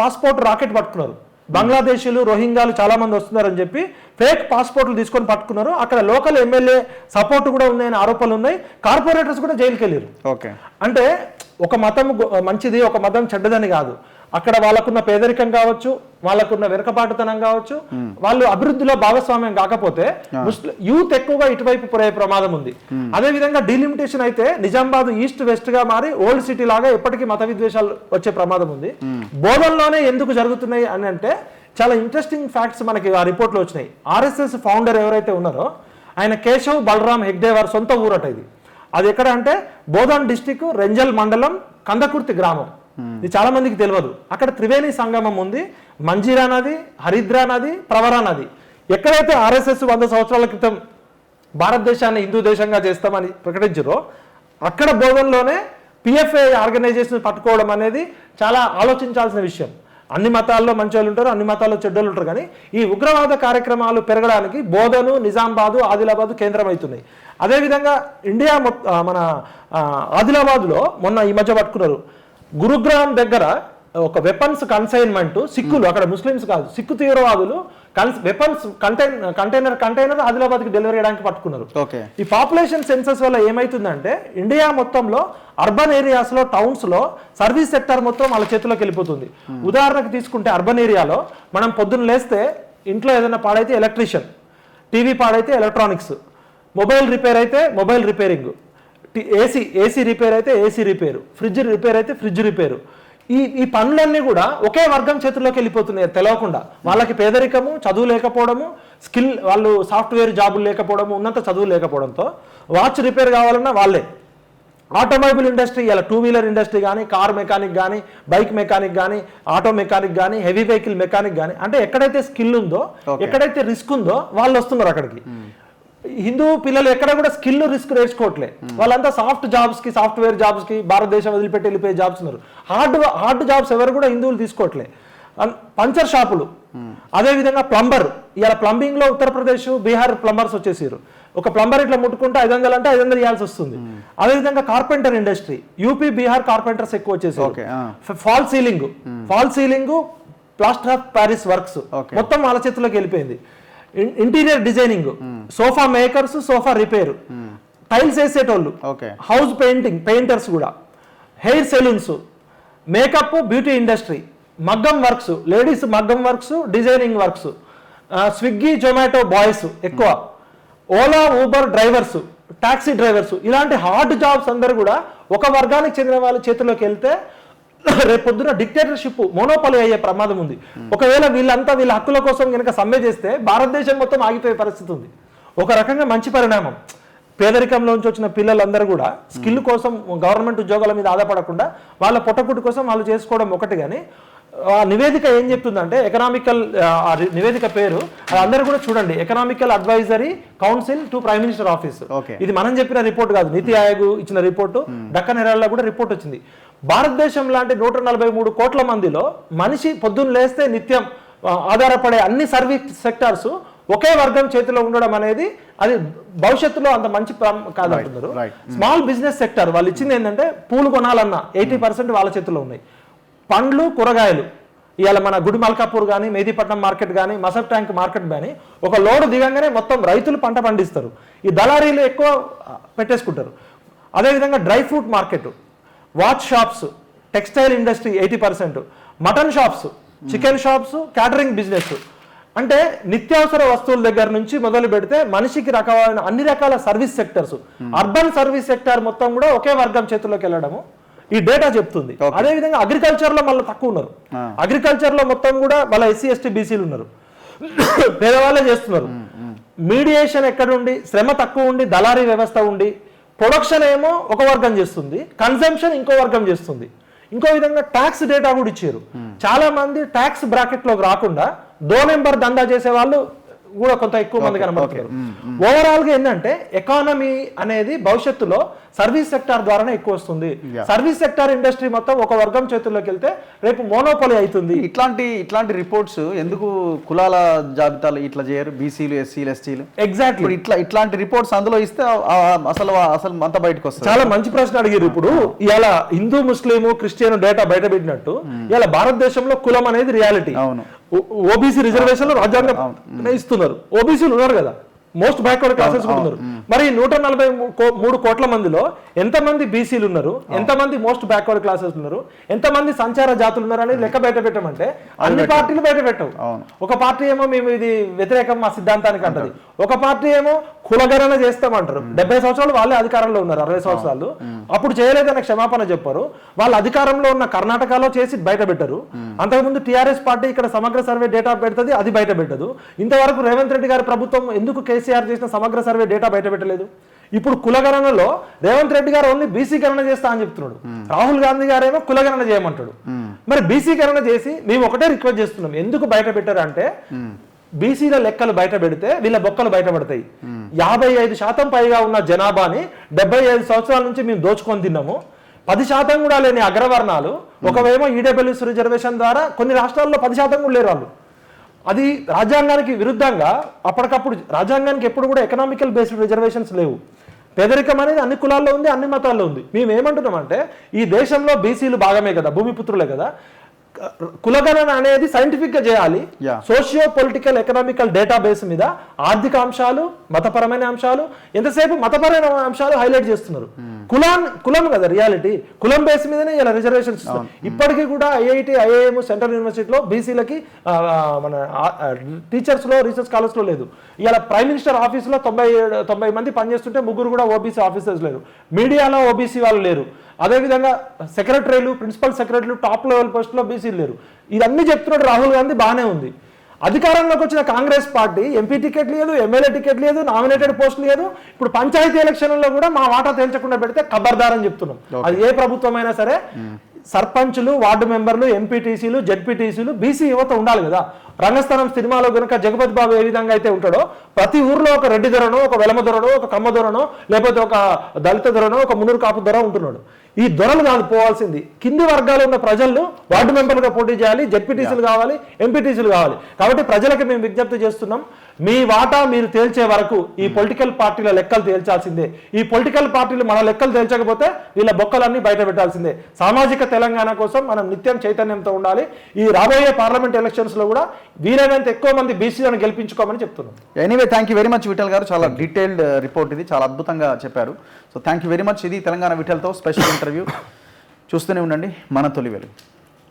పాస్పోర్ట్ రాకెట్ పట్టుకున్నారు. బంగ్లాదేశీలు, రోహింగ్యాలు చాలా మంది వస్తున్నారని చెప్పి ఫేక్ పాస్పోర్ట్లు తీసుకొని పట్టుకున్నారు. అక్కడ లోకల్ ఎమ్మెల్యే సపోర్ట్ కూడా ఉన్నాయని ఆరోపణలు ఉన్నాయి. కార్పొరేటర్స్ కూడా జైలుకి వెళ్ళారు. అంటే ఒక మతం మంచిది, ఒక మతం చెడ్డదని కాదు. అక్కడ వాళ్ళకున్న పేదరికం కావచ్చు, వాళ్ళకున్న వెనుకబాటుతనం కావచ్చు, వాళ్ళు అభివృద్ధిలో భాగస్వామ్యం కాకపోతే యూత్ ఎక్కువగా ఇటువైపు పోయే ప్రమాదం ఉంది. అదే విధంగా డీలిమిటేషన్ అయితే నిజామాబాద్ ఈస్ట్ వెస్ట్ గా మారి ఓల్డ్ సిటీ లాగా ఎప్పటికీ మత విద్వేషాలు వచ్చే ప్రమాదం ఉంది. బోధనలోనే ఎందుకు జరుగుతున్నాయి అని అంటే చాలా ఇంట్రెస్టింగ్ ఫ్యాక్ట్స్ మనకి ఆ రిపోర్ట్లో వచ్చినాయి. ఆర్ఎస్ఎస్ ఫౌండర్ ఎవరైతే ఉన్నారో ఆయన కేశవ్ బలరామ్ హెగ్డే వారి సొంత ఊరట ఇది. అది ఎక్కడ అంటే బోధన్ డిస్టిక్, రెంజల్ మండలం, కందకుర్తి గ్రామం. ఇది చాలా మందికి తెలియదు. అక్కడ త్రివేణి సంగమం ఉంది, మంజీరా నది, హరిద్రా నది, ప్రవరా నది. ఎక్కడైతే ఆర్ఎస్ఎస్ 100 సంవత్సరాల క్రితం భారతదేశాన్ని హిందూ దేశంగా చేస్తామని ప్రకటించారో అక్కడ బోధనలోనే పిఎఫ్ఐ ఆర్గనైజేషన్ పట్టుకోవడం అనేది చాలా ఆలోచించాల్సిన విషయం. అన్ని మతాల్లో మంచి వాళ్ళు ఉంటారు, అన్ని మతాల్లో చెడ్డలు ఉంటారు, కానీ ఈ ఉగ్రవాద కార్యక్రమాలు పెరగడానికి బోధను, నిజామాబాదు, ఆదిలాబాదు కేంద్రం అవుతున్నాయి. అదేవిధంగా ఇండియా మన ఆదిలాబాద్లో మొన్న ఈ మధ్య పట్టుకున్నారు. గురుగ్రామ్ దగ్గర ఒక వెపన్స్ కన్సైన్మెంట్, సిక్కులు, అక్కడ ముస్లిమ్స్ కాదు, సిక్కు తీవ్రవాదులు వెపన్స్ కంటైనర్ ఆదిలాబాద్కి డెలివరీ చేయడానికి పట్టుకున్నారు. ఈ పాపులేషన్ సెన్సస్ వల్ల ఏమైతుందంటే ఇండియా మొత్తంలో అర్బన్ ఏరియాస్ లో, టౌన్స్ లో సర్వీస్ సెక్టర్ మొత్తం వాళ్ళ చేతిలోకి వెళ్ళిపోతుంది. ఉదాహరణకు తీసుకుంటే అర్బన్ ఏరియాలో మనం పొద్దున్న లేస్తే ఇంట్లో ఏదైనా పాడైతే ఎలక్ట్రీషియన్, టీవీ పాడైతే ఎలక్ట్రానిక్స్, మొబైల్ రిపేర్ అయితే మొబైల్ రిపేరింగ్, ఏసీ రిపేర్ అయితే ఏసీ రిపేరు, ఫ్రిడ్జ్ రిపేర్ అయితే ఫ్రిడ్జ్ రిపేరు. ఈ పనులన్నీ కూడా ఒకే వర్గం చేతుల్లోకి వెళ్ళిపోతున్నాయి తెలియకుండా. వాళ్ళకి పేదరికము, చదువు లేకపోవడము, స్కిల్, వాళ్ళు సాఫ్ట్వేర్ జాబులు లేకపోవడము, ఉన్నంత చదువు లేకపోవడంతో వాచ్ రిపేర్ కావాలన్నా వాళ్ళే. ఆటోమొబైల్ ఇండస్ట్రీ, ఇలా 2 వీలర్ ఇండస్ట్రీ కానీ, కార్ మెకానిక్ కానీ, బైక్ మెకానిక్ కానీ, ఆటో మెకానిక్ కానీ, హెవీ వెహికల్ మెకానిక్ కానీ, అంటే ఎక్కడైతే స్కిల్ ఉందో, ఎక్కడైతే రిస్క్ ఉందో వాళ్ళు వస్తున్నారు అక్కడికి. హిందూ పిల్లలు ఎక్కడ కూడా స్కిల్ రిస్క్ నేర్చుకోవట్లే. వాళ్ళంతా సాఫ్ట్ జాబ్స్ కి, సాఫ్ట్వేర్ జాబ్స్ కి, భారతదేశం వదిలిపెట్టి వెళ్ళిపోయే జాబ్స్ ఉన్నారు. హార్డ్ జాబ్స్ ఎవరు కూడా హిందువులు తీసుకోవట్లే. పంచర్ షాపులు, అదేవిధంగా ప్లంబర్. ఇలా ప్లంబింగ్ లో ఉత్తరప్రదేశ్, బీహార్ ప్లంబర్స్ వచ్చేసారు. ఒక ప్లంబర్ ఇట్లా ముట్టుకుంటే 500 అంటే 500 ఇవ్వాల్సి వస్తుంది. అదేవిధంగా carpenter industry, UP, Bihar carpenters ఎక్కువ వచ్చేసారు. Fall ceiling, plaster of Paris works మొత్తం వాళ్ళ చేతిలోకి వెళ్ళిపోయింది. Interior designing, sofa makers, sofa repair, tiles వేసేటోళ్ళు, హౌస్ పెయింటర్స్ కూడా, hair salons, makeup, beauty industry, మగ్గం వర్క్స్, లేడీస్ మగ్గం works, designing works, Swiggy, Zomato boys ఎక్కువ, Ola, Uber drivers, taxi drivers. ఇలాంటి హార్డ్ జాబ్స్ అందరూ కూడా ఒక వర్గానికి చెందిన వాళ్ళ చేతిలోకి వెళ్తే రేపు పొద్దున డిక్టేటర్షిప్, మోనోపలి అయ్యే ప్రమాదం ఉంది. ఒకవేళ వీళ్ళంతా వీళ్ళ హక్కుల కోసం కనుక సమ్మె చేస్తే భారతదేశం మొత్తం ఆగిపోయే పరిస్థితి ఉంది. ఒక రకంగా మంచి పరిణామం. పేదరికంలోంచి వచ్చిన పిల్లలందరూ కూడా స్కిల్ కోసం గవర్నమెంట్ ఉద్యోగాల మీద ఆధారపడకుండా వాళ్ళ పొట్టకుట్టు కోసం వాళ్ళు చేసుకోవడం ఒకటి. కానీ ఆ నివేదిక ఏం చెప్తుందంటే, నివేదిక పేరు అది అందరూ కూడా చూడండి, economical advisory council to prime minister office. ఇది మనం చెప్పిన రిపోర్ట్ కాదు, నీతి ఆయోగ్ ఇచ్చిన రిపోర్టు, డక్కన్ హెరాల్డ్లో కూడా రిపోర్ట్ వచ్చింది. భారతదేశం లాంటి 143 కోట్ల మందిలో మనిషి పొద్దున్న లేస్తే నిత్యం ఆధారపడే అన్ని సర్వీస్ సెక్టార్స్ ఒకే వర్గం చేతిలో ఉండడం అనేది అది భవిష్యత్తులో అంత మంచి కాదంటున్నారు. స్మాల్ బిజినెస్ సెక్టర్ వాళ్ళు ఇచ్చింది ఏంటంటే, పూలు కొనాలన్నా 80% వాళ్ళ చేతిలో ఉన్నాయి. పండ్లు, కూరగాయలు, ఇవాళ మన గుడి మల్కాపూర్ కానీ, మెహదీపట్నం మార్కెట్ కానీ, మసబ్ ట్యాంక్ మార్కెట్ కానీ ఒక లోడు దిగంగానే మొత్తం రైతులు పంట పండిస్తారు. ఈ దళారీలు ఎక్కువ పెట్టేసుకుంటారు. అదేవిధంగా dry fruit market, watch shops, textile industry 80%, mutton shops, chicken shops, catering business. అంటే నిత్యావసర వస్తువుల దగ్గర నుంచి మొదలు పెడితే మనిషికి రకమైన అన్ని రకాల service sectors, urban service sector మొత్తం కూడా ఒకే వర్గం చేతుల్లోకి వెళ్ళడము ఈ డేటా చెప్తుంది. అదేవిధంగా అగ్రికల్చర్ లో మళ్ళీ తక్కువ ఉన్నారు. అగ్రికల్చర్ లో మొత్తం కూడా మళ్ళీ SC ST BCలు ఉన్నారు, పేదవాళ్ళే చేస్తున్నారు. మీడియేషన్ ఎక్కడుండి, శ్రమ తక్కువ ఉండి, దళారీ వ్యవస్థ ఉండి, ప్రొడక్షన్ ఏమో ఒక వర్గం చేస్తుంది, కన్సంప్షన్ ఇంకో వర్గం చేస్తుంది. ఇంకో విధంగా ట్యాక్స్ డేటా కూడా ఇచ్చారు. చాలా మంది ట్యాక్స్ బ్రాకెట్ లోకి రాకుండా 2 నెంబర్ దందా చేసే వాళ్ళు కూడా కొంత ఎక్కువ మంది కనబడుతున్నారు. ఓవరాల్ గా ఏంటంటే ఎకానమీ అనేది భవిష్యత్తులో సర్వీస్ సెక్టార్ ద్వారానే ఎక్కువ వస్తుంది. సర్వీస్ సెక్టార్ ఇండస్ట్రీ మొత్తం ఒక వర్గం చేతుల్లోకి వెళ్తే రేపు మోనోపోలీ అవుతుంది. ఇట్లాంటి రిపోర్ట్స్ ఎందుకు కులాల జాబితాలు ఇట్లా చేయరు, బీసీలు, ఎస్సీలు, ఎస్టీలు? ఎగ్జాక్ట్లీ ఇట్లాంటి రిపోర్ట్స్ అందులో ఇస్తే అసలు అంత బయటకు వస్తుంది. చాలా మంచి ప్రశ్న అడిగారు. ఇప్పుడు ఇలా హిందూ, ముస్లిం, క్రిస్టియన్ డేటా బయట పెట్టినట్టు ఇలా భారతదేశంలో కులం అనేది రియాలిటీ. అవును, ఓబీసీ రిజర్వేషన్లు రాజ్యాంగం ఇస్తున్నారు. ఓబీసీలు ఉన్నారు కదా, మోస్ట్ బ్యాక్వర్డ్ క్లాసెస్ కూడా ఉన్నారు. మరి 143 కోట్ల మందిలో ఎంతమంది బీసీలు ఉన్నారు, ఎంతమంది మోస్ట్ బ్యాక్వర్డ్ క్లాసెస్ ఉన్నారు, ఎంతమంది సంచార జాతులు ఉన్నారు అనేది లెక్క బయట పెట్టమంటే అన్ని పార్టీలు బయట పెట్టవు. ఒక పార్టీ ఏమో మేము ఇది వ్యతిరేకం మా సిద్ధాంతానికి అంటది, ఒక పార్టీ ఏమో కులగణన చేస్తామంటారు. 70 సంవత్సరాలు వాళ్ళే అధికారంలో ఉన్నారు, 60 సంవత్సరాలు అప్పుడు చేయలేదని క్షమాపణ చెప్పారు. వాళ్ళు అధికారంలో ఉన్న కర్ణాటకలో చేసి బయట పెట్టరు. అంతకుముందు టీఆర్ఎస్ పార్టీ ఇక్కడ సమగ్ర సర్వే డేటా పెడుతుంది, అది బయట పెట్టదు. ఇంతవరకు రేవంత్ రెడ్డి గారి ప్రభుత్వం ఎందుకు కేసీఆర్ చేసిన సమగ్ర సర్వే డేటా బయట పెట్టలేదు? ఇప్పుడు కులగణనలో రేవంత్ రెడ్డి గారు ఓన్లీ బీసీ గణన చేస్తా అని చెప్తున్నాడు, రాహుల్ గాంధీ గారేమో కులగణన చేయమంటాడు. మరి బీసీ గణన చేసి మేము ఒకటే రిక్వెస్ట్ చేస్తున్నాం, ఎందుకు బయట పెట్టారు అంటే బీసీల లెక్కలు బయట పెడితే వీళ్ళ బొక్కలు బయటపడతాయి. 55% పైగా ఉన్న జనాభాని 75 సంవత్సరాల నుంచి మేము దోచుకొని తిన్నాము. 10% కూడా లేని అగ్రవర్ణాలు, ఒకవేమో ఈడబ్ల్యూఎస్ రిజర్వేషన్ ద్వారా కొన్ని రాష్ట్రాల్లో 10% కూడా లేరు వాళ్ళు. అది రాజ్యాంగానికి విరుద్ధంగా, అప్పటికప్పుడు రాజ్యాంగానికి ఎప్పుడు కూడా ఎకనామికల్ బేస్డ్ రిజర్వేషన్స్ లేవు. పేదరికం అనేది అన్ని కులాల్లో ఉంది, అన్ని మతాల్లో ఉంది. మేము ఏమంటున్నామంటే ఈ దేశంలో బీసీలు భాగమే కదా, భూమిపుత్రులే కదా, కులగణన అనేది సైంటిఫిక్ గా చేయాలి. సోషియో పొలిటికల్ ఎకనామికల్ డేటాబేస్ మీద ఆర్థిక అంశాలు, మతపరమైన అంశాలు, ఎంతసేపు మతపరమైన అంశాలు హైలైట్ చేస్తున్నారు. కులం కదా రియాలిటీ, కులం బేస్ మీదనే ఇలా రిజర్వేషన్స్. ఇప్పటికీ కూడా ఐఐటి, ఐఐఎం, సెంట్రల్ యూనివర్సిటీలో బీసీలకి మన టీచర్స్ లో, రీసెర్చ్ స్కాలర్స్ లో లేదు. ఇలా ప్రైమ్ మినిస్టర్ ఆఫీస్ లో 90 మంది పనిచేస్తుంటే 3 కూడా ఓబీసీ ఆఫీసర్స్ లేరు. మీడియాలో ఓబీసీ వాళ్ళు లేరు. అదేవిధంగా సెక్రటరీలు, ప్రిన్సిపల్ సెక్రటరీలు, టాప్ లెవెల్ పోస్టులో బీసీలు లేరు. ఇదన్నీ చెప్తున్నాడు రాహుల్ గాంధీ, బాగానే ఉంది. అధికారంలోకి వచ్చిన కాంగ్రెస్ పార్టీ ఎంపీ టికెట్ లేదు, ఎమ్మెల్యే టికెట్ లేదు, నామినేటెడ్ పోస్ట్ లేదు. ఇప్పుడు పంచాయతీ ఎలక్షన్లలో కూడా మా వాటా తేల్చకుండా పెడితే ఖబర్దార్ అని చెప్తున్నాం. అది ఏ ప్రభుత్వం అయినా సరే, సర్పంచులు, వార్డు మెంబర్లు, ఎంపీటీసీలు, జెడ్పీటీసీలు, బీసీ యువత ఉండాలి కదా. రంగస్థలం సినిమాలో కనుక జగపతి బాబు ఏ విధంగా అయితే ఉంటాడో, ప్రతి ఊర్లో ఒక రెడ్డి దొరనో, ఒక వెలమ దొరనో, ఒక కమ్మ దొరనో, లేకపోతే ఒక దళిత దొరనో, ఒక మున్నూరు కాపు దొర ఉంటున్నాడు. ఈ దొరలు కాదు పోవాల్సింది, కింది వర్గాలు ఉన్న ప్రజలను వార్డు మెంబర్లుగా పోటీ చేయాలి, జెడ్పీటీసీలు కావాలి, ఎంపీటీసీలు కావాలి. కాబట్టి ప్రజలకు మేము విజ్ఞప్తి చేస్తున్నాం, మీ వాటా మీరు తేల్చే వరకు ఈ పొలిటికల్ పార్టీల లెక్కలు తేల్చాల్సిందే. ఈ పొలిటికల్ పార్టీలు మన లెక్కలు తేల్చకపోతే వీళ్ళ బొక్కలన్నీ బయట పెట్టాల్సిందే. సామాజిక తెలంగాణ కోసం మనం నిత్యం చైతన్యంతో ఉండాలి. ఈ రాబోయే పార్లమెంట్ ఎలక్షన్స్ లో కూడా వీలైనంత ఎక్కువ మంది బీసీలను గెలిపించుకోమని చెప్తున్నాం. Anyway, thank you very much Vittal గారు. చాలా డీటెయిల్డ్ రిపోర్ట్ ఇది, చాలా అద్భుతంగా చెప్పారు. So thank you very much. ఇది తెలంగాణ విఠల్తో స్పెషల్ ఇంటర్వ్యూ. చూస్తూనే ఉండండి మన తొలి వెలుగు.